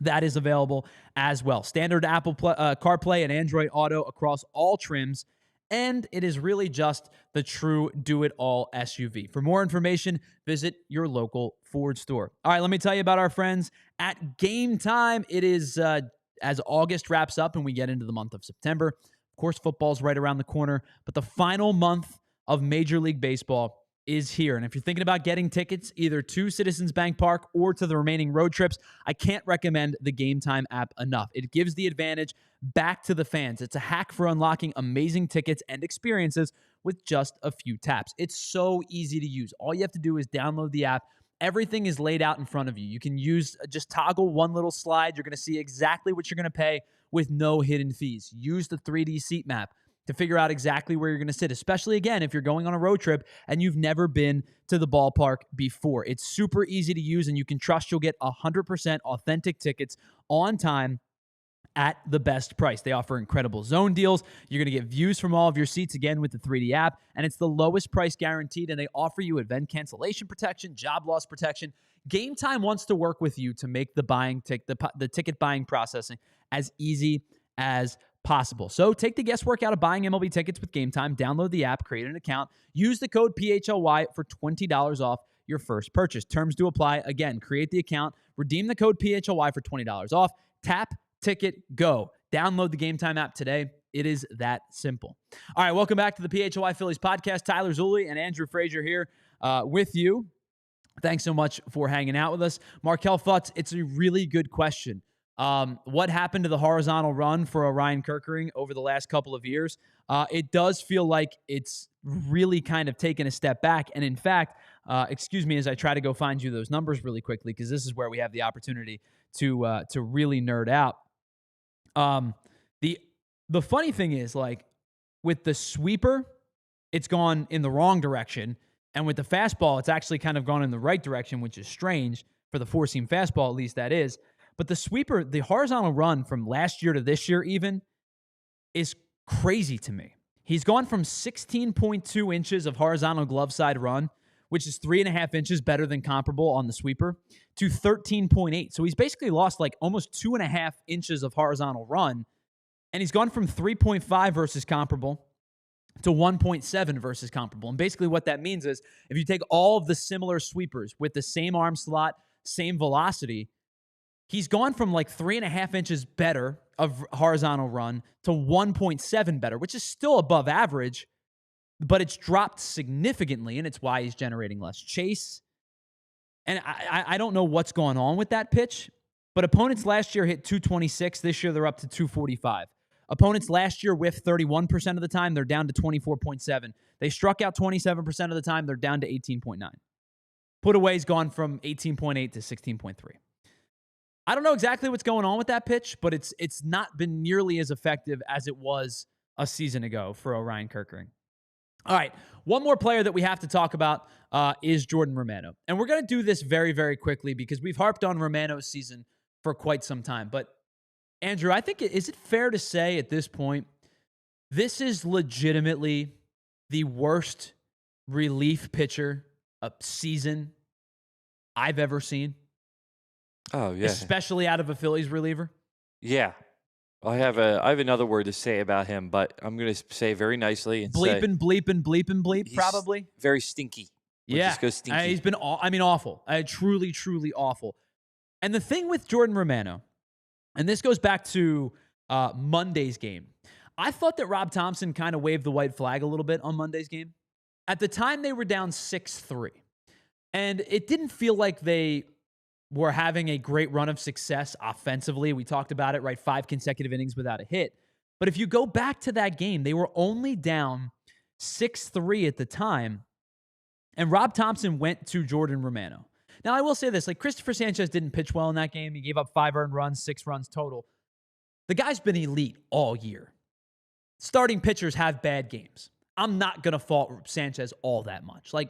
That is available as well. Standard Apple CarPlay and Android Auto across all trims. And it is really just the true do-it-all SUV. For more information, visit your local Ford store. All right, let me tell you about our friends at Game Time. It is, as August wraps up and we get into the month of September, of course, football's right around the corner, but the final month of Major League Baseball is here. And if you're thinking about getting tickets either to Citizens Bank Park or to the remaining road trips, I can't recommend the Game Time app enough. It gives the advantage back to the fans. It's a hack for unlocking amazing tickets and experiences with just a few taps. It's so easy to use. All you have to do is download the app. Everything is laid out in front of you. You can just toggle one little slide. You're going to see exactly what you're going to pay with no hidden fees. Use the 3D seat map to figure out exactly where you're going to sit, especially, again, if you're going on a road trip and you've never been to the ballpark before. It's super easy to use, and you can trust you'll get 100% authentic tickets on time at the best price. They offer incredible zone deals. You're going to get views from all of your seats, again, with the 3D app, and it's the lowest price guaranteed, and they offer you event cancellation protection, job loss protection. Game Time wants to work with you to make the ticket buying processing as easy as possible. So take the guesswork out of buying MLB tickets with Game Time. Download the app, create an account, use the code PHLY for $20 off your first purchase. Terms do apply. Again, create the account, redeem the code PHLY for $20 off. Tap, ticket, go. Download the Game Time app today. It is that simple. All right, welcome back to the PHLY Phillies podcast. Tyler Zulli and Andrew Frazier here with you. Thanks so much for hanging out with us. Markel Futz, it's a really good question. What happened to the horizontal run for Orion Kerkering over the last couple of years? It does feel like it's really kind of taken a step back. And in fact, excuse me as I try to go find you those numbers really quickly, because this is where we have the opportunity to really nerd out. The funny thing is, like, with the sweeper it's gone in the wrong direction. And with the fastball, it's actually kind of gone in the right direction, which is strange for the four-seam fastball, at least that is. But the sweeper, the horizontal run from last year to this year even, is crazy to me. He's gone from 16.2 inches of horizontal glove side run, which is 3.5 inches better than comparable on the sweeper, to 13.8. So he's basically lost like almost 2.5 inches of horizontal run. And he's gone from 3.5 versus comparable to 1.7 versus comparable. And basically what that means is if you take all of the similar sweepers with the same arm slot, same velocity, he's gone from like 3.5 inches better of horizontal run to 1.7 better, which is still above average, but it's dropped significantly, and it's why he's generating less chase. And I don't know what's going on with that pitch, but opponents last year hit 226. This year, they're up to 245. Opponents last year whiffed 31% of the time. They're down to 24.7. They struck out 27% of the time. They're down to 18.9. Put-away's gone from 18.8 to 16.3. I don't know exactly what's going on with that pitch, but it's not been nearly as effective as it was a season ago for Orion Kerkering. All right, one more player that we have to talk about is Jhoan Romano. And we're going to do this very, very quickly because we've harped on Romano's season for quite some time. But, Andrew, I think, is it fair to say at this point, this is legitimately the worst relief pitcher season I've ever seen? Oh, yeah. Especially out of a Phillies reliever? Yeah. I have another word to say about him, but I'm going to say very nicely and bleep, probably. Very stinky. Yeah. Just go stinky. He's been, awful. Truly, truly awful. And the thing with Jhoan Romano, and this goes back to Monday's game, I thought that Rob Thompson kind of waved the white flag a little bit on Monday's game. At the time, they were down 6-3. And it didn't feel like they were having a great run of success offensively. We talked about it, right? 5 consecutive innings without a hit. But if you go back to that game, they were only down 6-3 at the time. And Rob Thompson went to Jhoan Romano. Now, I will say this, like Christopher Sanchez didn't pitch well in that game. He gave up 5 earned runs, 6 runs total. The guy's been elite all year. Starting pitchers have bad games. I'm not going to fault Sanchez all that much. Like,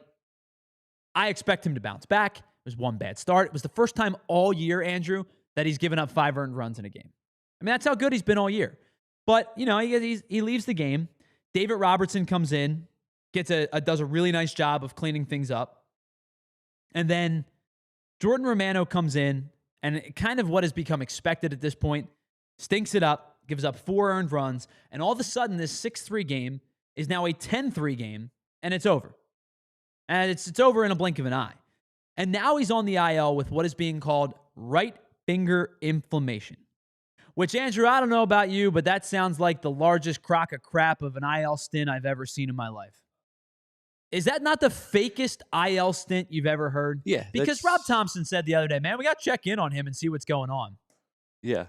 I expect him to bounce back. It was one bad start. It was the first time all year, Andrew, that he's given up 5 earned runs in a game. I mean, that's how good he's been all year. But, you know, he leaves the game. David Robertson comes in, does a really nice job of cleaning things up. And then Jhoan Romano comes in, and kind of what has become expected at this point, stinks it up, gives up 4 earned runs, and all of a sudden this 6-3 game is now a 10-3 game, and it's over. And it's over in a blink of an eye. And now he's on the IL with what is being called right finger inflammation, which, Andrew, I don't know about you, but that sounds like the largest crock of crap of an IL stint I've ever seen in my life. Is that not the fakest IL stint you've ever heard? Yeah. Because Rob Thompson said the other day, man, we got to check in on him and see what's going on. Yeah.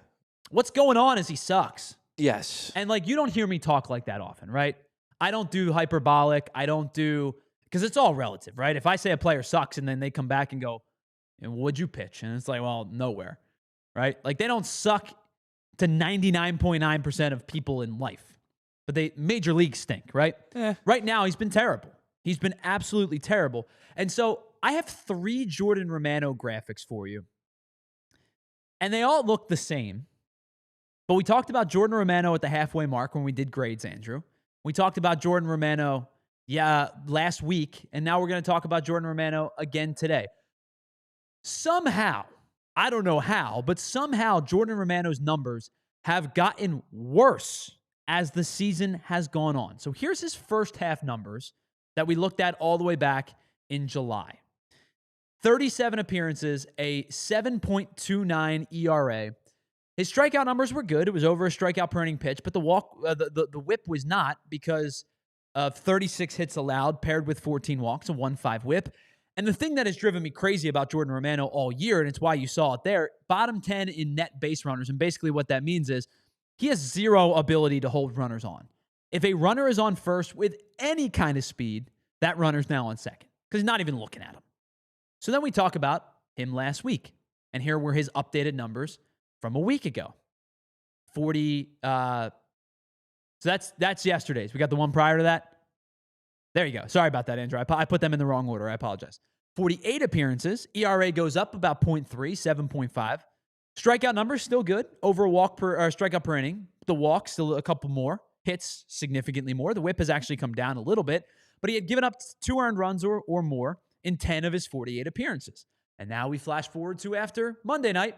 What's going on is he sucks. Yes. And, like, you don't hear me talk like that often, right? I don't do hyperbolic. Because it's all relative, right? If I say a player sucks and then they come back and go, and what'd you pitch? And it's like, well, nowhere, right? Like, they don't suck to 99.9% of people in life. But major leagues stink, right? Right now, he's been terrible. He's been absolutely terrible. And so I have 3 Jhoan Romano graphics for you. And they all look the same. But we talked about Jhoan Romano at the halfway mark when we did grades, Andrew. We talked about Jhoan Romano last week, and now we're going to talk about Jhoan Romano again today. Somehow, I don't know how, but somehow Jhoan Romano's numbers have gotten worse as the season has gone on. So here's his first half numbers that we looked at all the way back in July. 37 appearances, a 7.29 ERA. His strikeout numbers were good. It was over a strikeout per inning pitch, but the whip was not because of 36 hits allowed paired with 14 walks, a 1.5 whip. And the thing that has driven me crazy about Jhoan Romano all year, and it's why you saw it there, bottom 10 in net base runners. And basically what that means is he has 0 ability to hold runners on. If a runner is on first with any kind of speed, that runner's now on second because he's not even looking at him. So then we talk about him last week. And here were his updated numbers from a week ago. 40, so that's yesterday's. We got the one prior to that. There you go. Sorry about that, Andrew. I put them in the wrong order. I apologize. 48 appearances. ERA goes up about 0.3, 7.5. Strikeout numbers still good. Over a walk per or strikeout per inning. The walk still a couple more. Hits significantly more. The whip has actually come down a little bit, but he had given up 2 earned runs or more in 10 of his 48 appearances. And now we flash forward to after Monday night,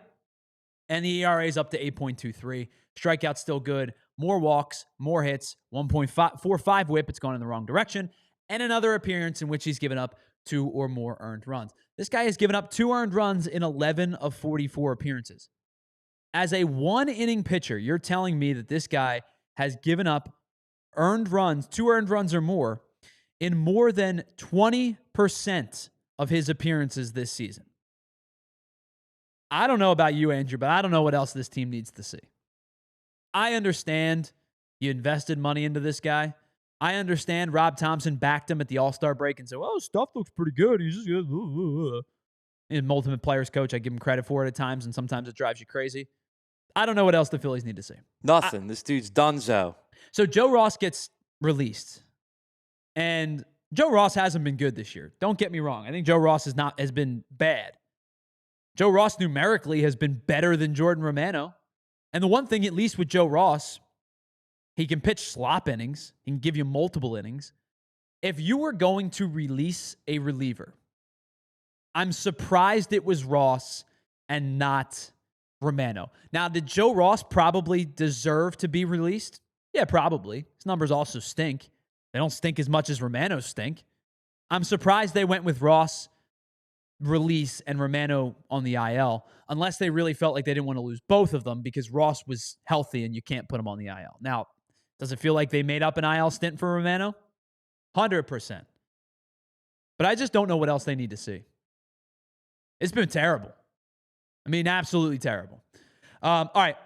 and the ERA is up to 8.23. Strikeout still good. More walks, more hits, 1.45 whip. It's gone in the wrong direction. And another appearance in which he's given up 2 or more earned runs. This guy has given up 2 earned runs in 11 of 44 appearances. As a 1-inning pitcher, you're telling me that this guy has given up earned runs, 2 earned runs or more, in more than 20% of his appearances this season. I don't know about you, Andrew, but I don't know what else this team needs to see. I understand you invested money into this guy. I understand Rob Thompson backed him at the All-Star break and said, well, stuff looks pretty good. He's just He's an ultimate players coach. I give him credit for it at times, and sometimes it drives you crazy. I don't know what else the Phillies need to see. Nothing. This dude's donezo. So Joe Ross gets released. And Joe Ross hasn't been good this year. Don't get me wrong. I think Joe Ross has been bad. Joe Ross numerically has been better than Jordan Romano. And the one thing, at least with Joe Ross, he can pitch slop innings. He can give you multiple innings. If you were going to release a reliever, I'm surprised it was Ross and not Romano. Now, did Joe Ross probably deserve to be released? Yeah, probably. His numbers also stink. They don't stink as much as Romano's stink. I'm surprised they went with Ross release and Romano on the IL, unless they really felt like they didn't want to lose both of them because Ross was healthy and you can't put him on the IL. Now, does it feel like they made up an IL stint for Romano? 100%. But I just don't know what else they need to see. It's been terrible. I mean, absolutely terrible. All right.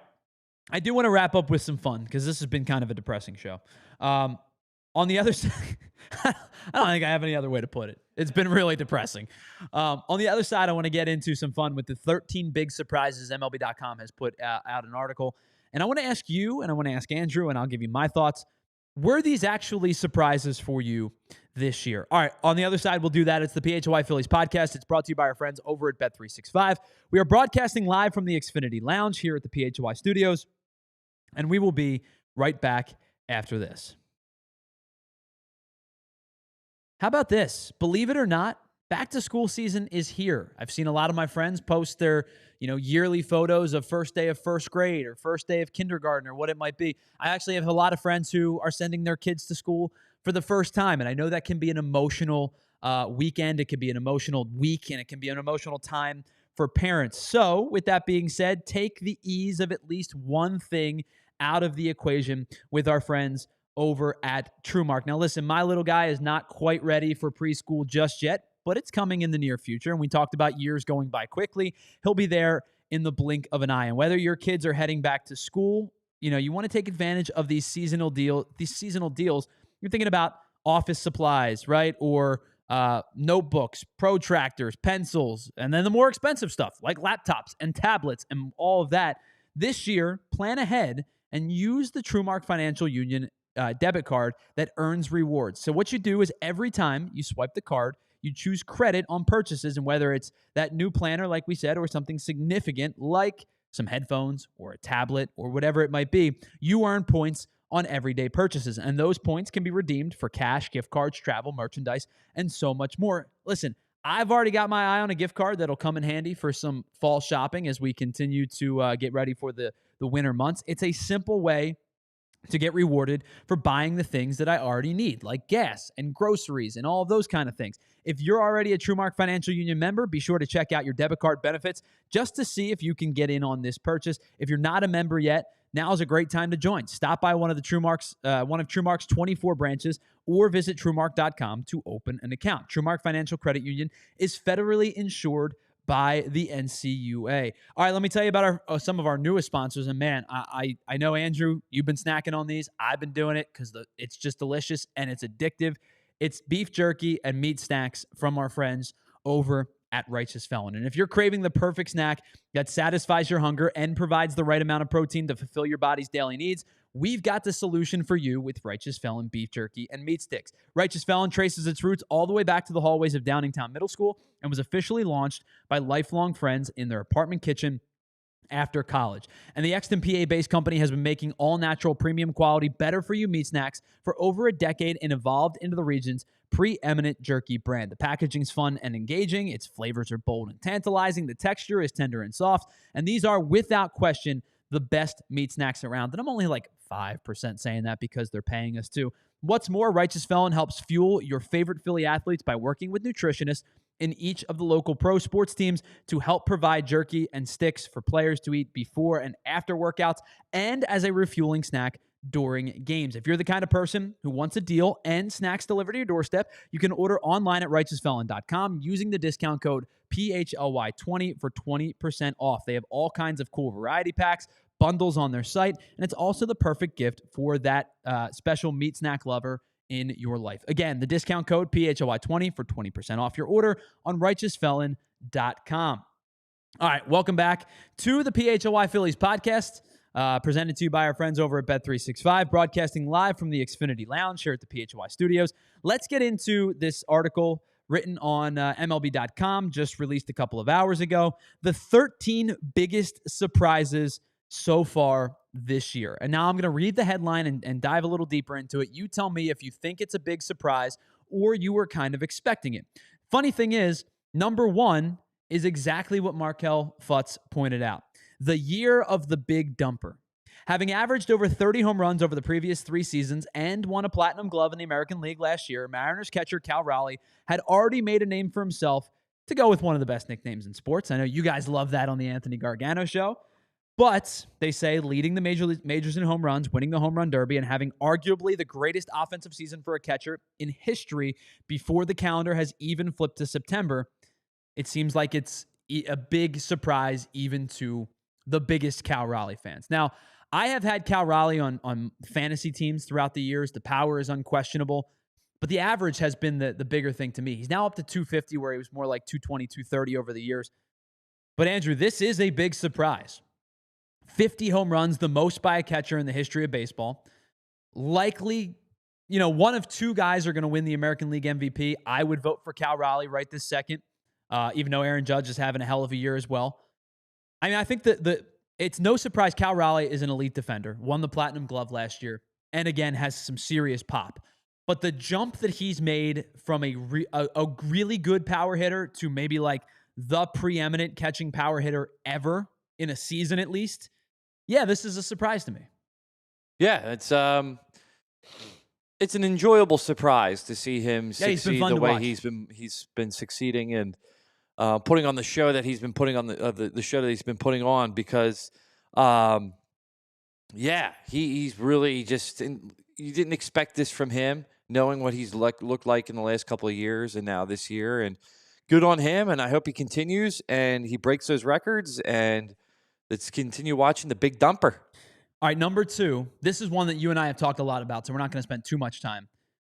I do want to wrap up with some fun because this has been kind of a depressing show. On the other side, I don't think I have any other way to put it. It's been really depressing. On the other side, I want to get into some fun with the 13 big surprises. MLB.com has put out an article. And I want to ask you, and I want to ask Andrew, and I'll give you my thoughts. Were these actually surprises for you this year? All right, on the other side, we'll do that. It's the PHLY Phillies podcast. It's brought to you by our friends over at Bet365. We are broadcasting live from the Xfinity Lounge here at the PHLY studios, and we will be right back after this. How about this? Believe it or not, back to school season is here. I've seen a lot of my friends post their, yearly photos of first day of first grade or first day of kindergarten or what it might be. I actually have a lot of friends who are sending their kids to school for the first time, and I know that can be an emotional weekend. It can be an emotional week, and it can be an emotional time for parents. So, with that being said, take the ease of at least one thing out of the equation with our friends over at TrueMark. Now, listen, my little guy is not quite ready for preschool just yet, but it's coming in the near future. And we talked about years going by quickly. He'll be there in the blink of an eye. And whether your kids are heading back to school, you want to take advantage of these seasonal deals. You're thinking about office supplies, right? Or notebooks, protractors, pencils, and then the more expensive stuff like laptops and tablets and all of that. This year, plan ahead and use the TrueMark Financial Union debit card that earns rewards. So what you do is every time you swipe the card, you choose credit on purchases, and whether it's that new planner, like we said, or something significant like some headphones or a tablet or whatever it might be, you earn points on everyday purchases. And those points can be redeemed for cash, gift cards, travel, merchandise, and so much more. Listen, I've already got my eye on a gift card that'll come in handy for some fall shopping as we continue to get ready for the winter months. It's a simple way to get rewarded for buying the things that I already need, like gas and groceries and all of those kind of things. If you're already a TrueMark Financial Union member, be sure to check out your debit card benefits just to see if you can get in on this purchase. If you're not a member yet, now is a great time to join. Stop by one of TrueMark's 24 branches or visit TrueMark.com to open an account. TrueMark Financial Credit Union is federally insured by the NCUA. All right, let me tell you about some of our newest sponsors. And man, I know, Andrew, you've been snacking on these. I've been doing it because it's just delicious and it's addictive. It's beef jerky and meat snacks from our friends over at Righteous Felon. And if you're craving the perfect snack that satisfies your hunger and provides the right amount of protein to fulfill your body's daily needs, we've got the solution for you with Righteous Felon beef jerky and meat sticks. Righteous Felon traces its roots all the way back to the hallways of Downingtown Middle School and was officially launched by lifelong friends in their apartment kitchen after college. And the Exton PA-based company has been making all-natural, premium quality, better-for-you meat snacks for over a decade and evolved into the region's preeminent jerky brand. The packaging's fun and engaging. Its flavors are bold and tantalizing. The texture is tender and soft. And these are, without question, the best meat snacks around. And I'm only like 5% saying that because they're paying us to. What's more, Righteous Felon helps fuel your favorite Philly athletes by working with nutritionists in each of the local pro sports teams to help provide jerky and sticks for players to eat before and after workouts and as a refueling snack during games. If you're the kind of person who wants a deal and snacks delivered to your doorstep, you can order online at righteousfelon.com using the discount code PHLY20 for 20% off. They have all kinds of cool variety packs, bundles on their site, and it's also the perfect gift for that special meat snack lover in your life. Again, the discount code PHLY20 for 20% off your order on righteousfelon.com. All right, welcome back to the PHLY Phillies podcast, presented to you by our friends over at Bet365, broadcasting live from the Xfinity Lounge here at the PHLY studios. Let's get into this article written on MLB.com, just released a couple of hours ago. The 13 biggest surprises so far this year. And now I'm going to read the headline and dive a little deeper into it. You tell me if you think it's a big surprise or you were kind of expecting it. Funny thing is, number one is exactly what Markel Futz pointed out. The year of the big dumper. Having averaged over 30 home runs over the previous 3 seasons and won a Platinum Glove in the American League last year, Mariners catcher Cal Raleigh had already made a name for himself to go with one of the best nicknames in sports. I know you guys love that on the Anthony Gargano show. But they say leading the majors in home runs, winning the home run derby, and having arguably the greatest offensive season for a catcher in history before the calendar has even flipped to September, it seems like it's a big surprise even to the biggest Cal Raleigh fans. Now, I have had Cal Raleigh on fantasy teams throughout the years. The power is unquestionable, but the average has been the bigger thing to me. He's now up to 250, where he was more like 220, 230 over the years. But Andrew, this is a big surprise. 50 home runs, the most by a catcher in the history of baseball. Likely, one of 2 guys are going to win the American League MVP. I would vote for Cal Raleigh right this second, even though Aaron Judge is having a hell of a year as well. I mean, I think that it's no surprise Cal Raleigh is an elite defender, won the Platinum Glove last year, and again has some serious pop. But the jump that he's made from a really good power hitter to maybe like the preeminent catching power hitter ever in a season at least, yeah, this is a surprise to me. Yeah, it's an enjoyable surprise to see him succeed the way he's been succeeding and putting on the show that he's been putting on the show that he's been putting on because he's really just you didn't expect this from him, knowing what he's looked like in the last couple of years and now this year, and good on him, and I hope he continues and he breaks those records, and let's continue watching the big dumper. All right, number 2. This is one that you and I have talked a lot about, so we're not going to spend too much time.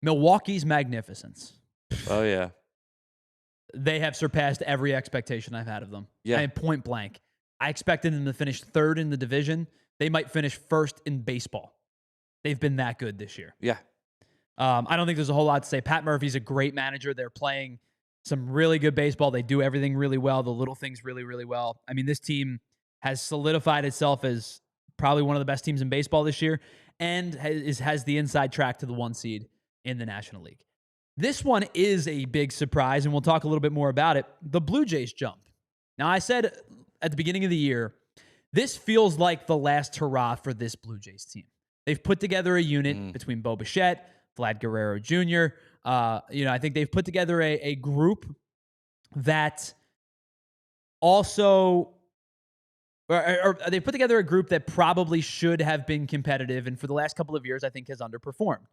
Milwaukee's magnificence. Oh, yeah. They have surpassed every expectation I've had of them. Yeah. And point blank. I expected them to finish 3rd in the division. They might finish 1st in baseball. They've been that good this year. Yeah. I don't think there's a whole lot to say. Pat Murphy's a great manager. They're playing some really good baseball. They do everything really well, the little things really, really well. I mean, this team has solidified itself as probably one of the best teams in baseball this year and has the inside track to the 1 seed in the National League. This one is a big surprise, and we'll talk a little bit more about it. The Blue Jays jump. Now, I said at the beginning of the year, this feels like the last hurrah for this Blue Jays team. They've put together a unit between Bo Bichette, Vlad Guerrero Jr. I think they've put together a group that also... Or they put together a group that probably should have been competitive, and for the last couple of years, I think has underperformed.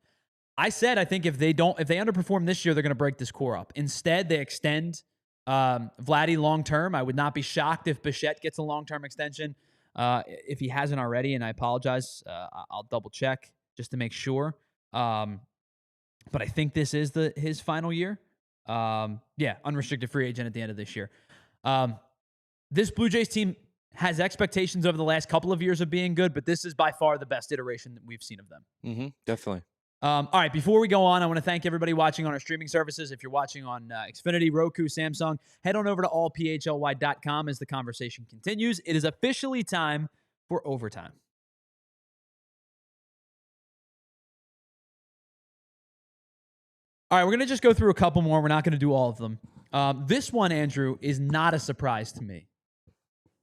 I said I think if they underperform this year, they're going to break this core up. Instead, they extend Vladdy long term. I would not be shocked if Bichette gets a long term extension if he hasn't already. And I apologize. I'll double check just to make sure. But I think this is his final year. Yeah, unrestricted free agent at the end of this year. This Blue Jays team has expectations over the last couple of years of being good, but this is by far the best iteration that we've seen of them. Definitely. All right, before we go on, I want to thank everybody watching on our streaming services. If you're watching on Xfinity, Roku, Samsung, head on over to allphly.com as the conversation continues. It is officially time for overtime. All right, we're going to just go through a couple more. We're not going to do all of them. This one, Andrew, is not a surprise to me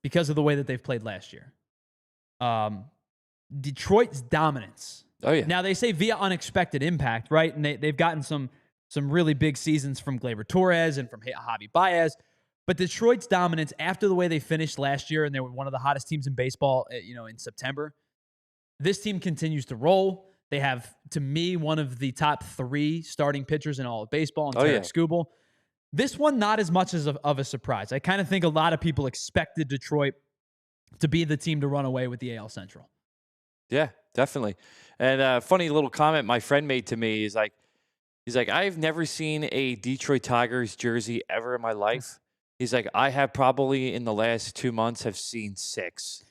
because of the way that they've played last year. Detroit's dominance. Oh, yeah. Now, they say via unexpected impact, right? And they've gotten some really big seasons from Gleyber Torres and from Javi Baez. But Detroit's dominance after the way they finished last year, and they were one of the hottest teams in baseball, in September, this team continues to roll. They have, to me, one of the top 3 starting pitchers in all of baseball, and Tarek Skubal. This one, not as much of a surprise. I kind of think a lot of people expected Detroit to be the team to run away with the AL Central. Yeah, definitely. And a funny little comment my friend made to me is he's like, I've never seen a Detroit Tigers jersey ever in my life. He's like, I have probably in the last 2 months have seen 6.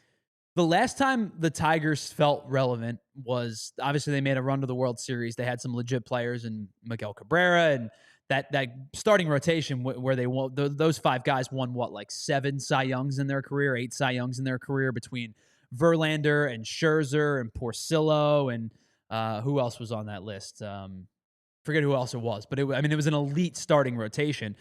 The last time the Tigers felt relevant was, obviously, they made a run to the World Series. They had some legit players in Miguel Cabrera, and that starting rotation where they won, those 5 guys won, 7 Cy Youngs in their career, 8 Cy Youngs in their career between Verlander and Scherzer and Porcello and who else was on that list? Forget who else it was, but it was an elite starting rotation.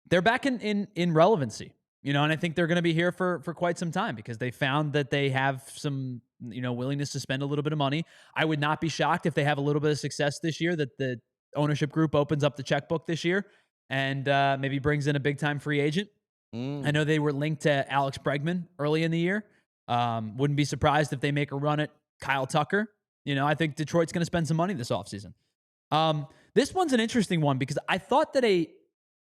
They're back in relevancy. And I think they're going to be here for quite some time because they found that they have some, willingness to spend a little bit of money. I would not be shocked if they have a little bit of success this year, that the ownership group opens up the checkbook this year and maybe brings in a big-time free agent. I know they were linked to Alex Bregman early in the year. Wouldn't be surprised if they make a run at Kyle Tucker. I think Detroit's going to spend some money this offseason. This one's an interesting one because I thought that a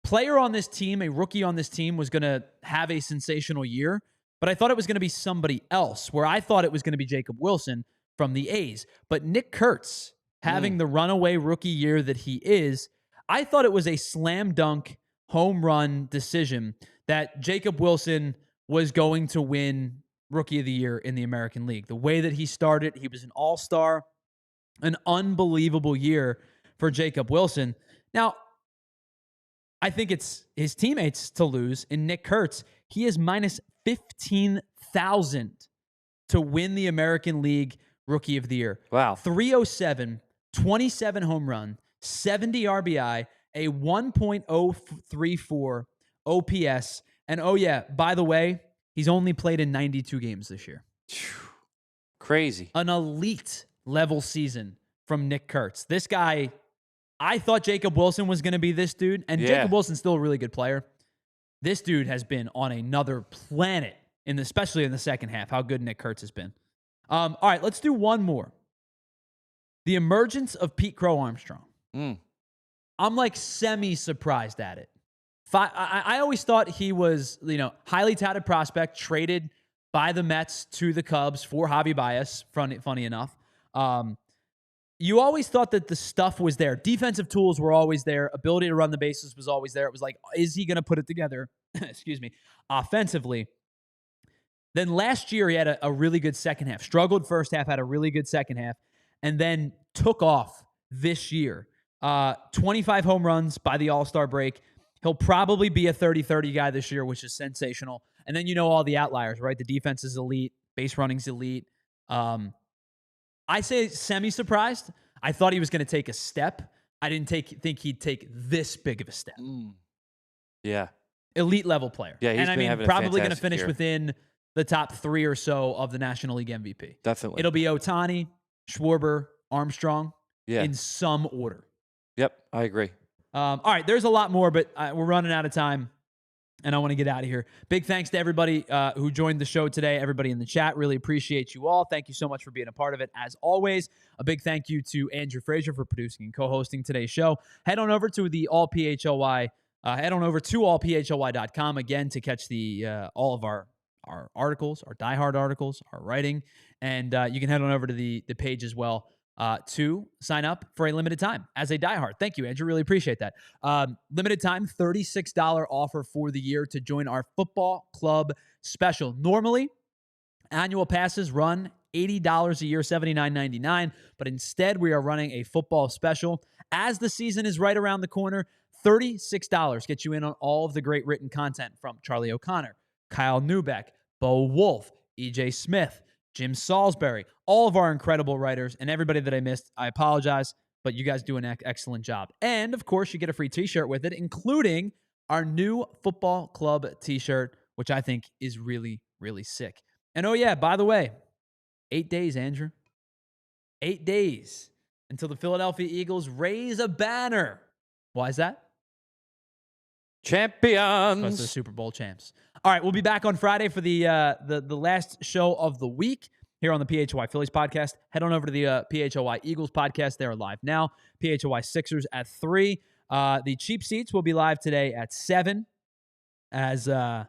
player on this team, a rookie on this team, was going to have a sensational year, but I thought it was going to be somebody else, where I thought it was going to be Jacob Wilson from the A's. But Nick Kurtz, having the runaway rookie year that he is, I thought it was a slam dunk home run decision that Jacob Wilson was going to win Rookie of the Year in the American League. The way that he started, he was an all-star, an unbelievable year for Jacob Wilson. Now, I think it's his teammates to lose. In Nick Kurtz, he is minus 15,000 to win the American League Rookie of the Year. Wow. 307, 27 home run, 70 RBI, a 1.034 OPS. And oh yeah, by the way, he's only played in 92 games this year. Crazy. An elite level season from Nick Kurtz. This guy, I thought Jacob Wilson was going to be this dude, and Jacob Wilson's still a really good player. This dude has been on another planet, especially in the second half, how good Nick Kurtz has been. All right, let's do one more. The emergence of Pete Crow Armstrong. I'm semi-surprised at it. I always thought he was, highly touted prospect, traded by the Mets to the Cubs for Javi Baez, funny enough. You always thought that the stuff was there. Defensive tools were always there. Ability to run the bases was always there. It was like, is he going to put it together, offensively? Then last year, he had a really good second half. Struggled first half, had a really good second half, and then took off this year. 25 home runs by the All-Star break. He'll probably be a 30-30 guy this year, which is sensational. And then all the outliers, right? The defense is elite. Base running's elite. I say semi-surprised. I thought he was going to take a step. I didn't think he'd take this big of a step. Yeah. Elite level player. Yeah, he's been having probably going to fantastic finish year. within the top 3 or so of the National League MVP. Definitely. It'll be Ohtani, Schwarber, Armstrong in some order. Yep, I agree. All right, there's a lot more, but we're running out of time, and I want to get out of here. Big thanks to everybody who joined the show today, everybody in the chat. Really appreciate you all. Thank you so much for being a part of it, as always. A big thank you to Andrew Frazier for producing and co-hosting today's show. Head on over to the AllPHLY. Head on over to allphly.com again to catch all of our articles, our diehard articles, our writing, and you can head on over to the page as well. to sign up for a limited time as a diehard. Thank you, Andrew. Really appreciate that. Limited time, $36 offer for the year to join our football club special. Normally, annual passes run $80 a year, $79.99, but instead we are running a football special. As the season is right around the corner, $36 gets you in on all of the great written content from Charlie O'Connor, Kyle Neubeck, Bo Wolf, EJ Smith, Jim Salisbury, all of our incredible writers, and everybody that I missed. I apologize, but you guys do an excellent job. And, of course, you get a free t-shirt with it, including our new football club t-shirt, which I think is really, really sick. And, oh, yeah, by the way, 8 days, Andrew. 8 days until the Philadelphia Eagles raise a banner. Why is that? Champions. Because they're Super Bowl champs. All right, we'll be back on Friday for the last show of the week here on the PHLY Phillies podcast. Head on over to the PHLY Eagles podcast. They are live now. PHLY Sixers at 3. The cheap seats will be live today at 7 as our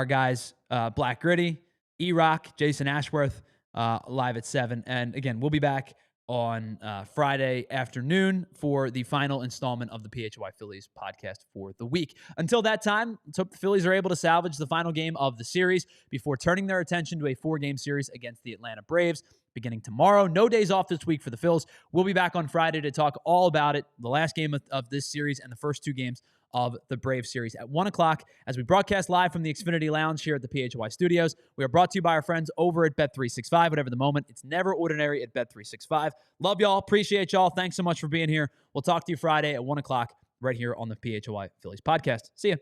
guys Black Gritty, E-Rock, Jason Ashworth live at 7. And again, we'll be back on Friday afternoon for the final installment of the PHLY Phillies podcast for the week. Until that time, let's hope the Phillies are able to salvage the final game of the series before turning their attention to a 4-game series against the Atlanta Braves beginning tomorrow. No days off this week for the Phils. We'll be back on Friday to talk all about it, the last game of this series and the first 2 games of the Brave series at 1 o'clock as we broadcast live from the Xfinity Lounge here at the PHLY Studios. We are brought to you by our friends over at Bet365. Whatever the moment, it's never ordinary at Bet365. Love y'all. Appreciate y'all. Thanks so much for being here. We'll talk to you Friday at 1 o'clock right here on the PHLY Phillies podcast. See ya.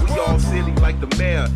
We all silly like the mayor.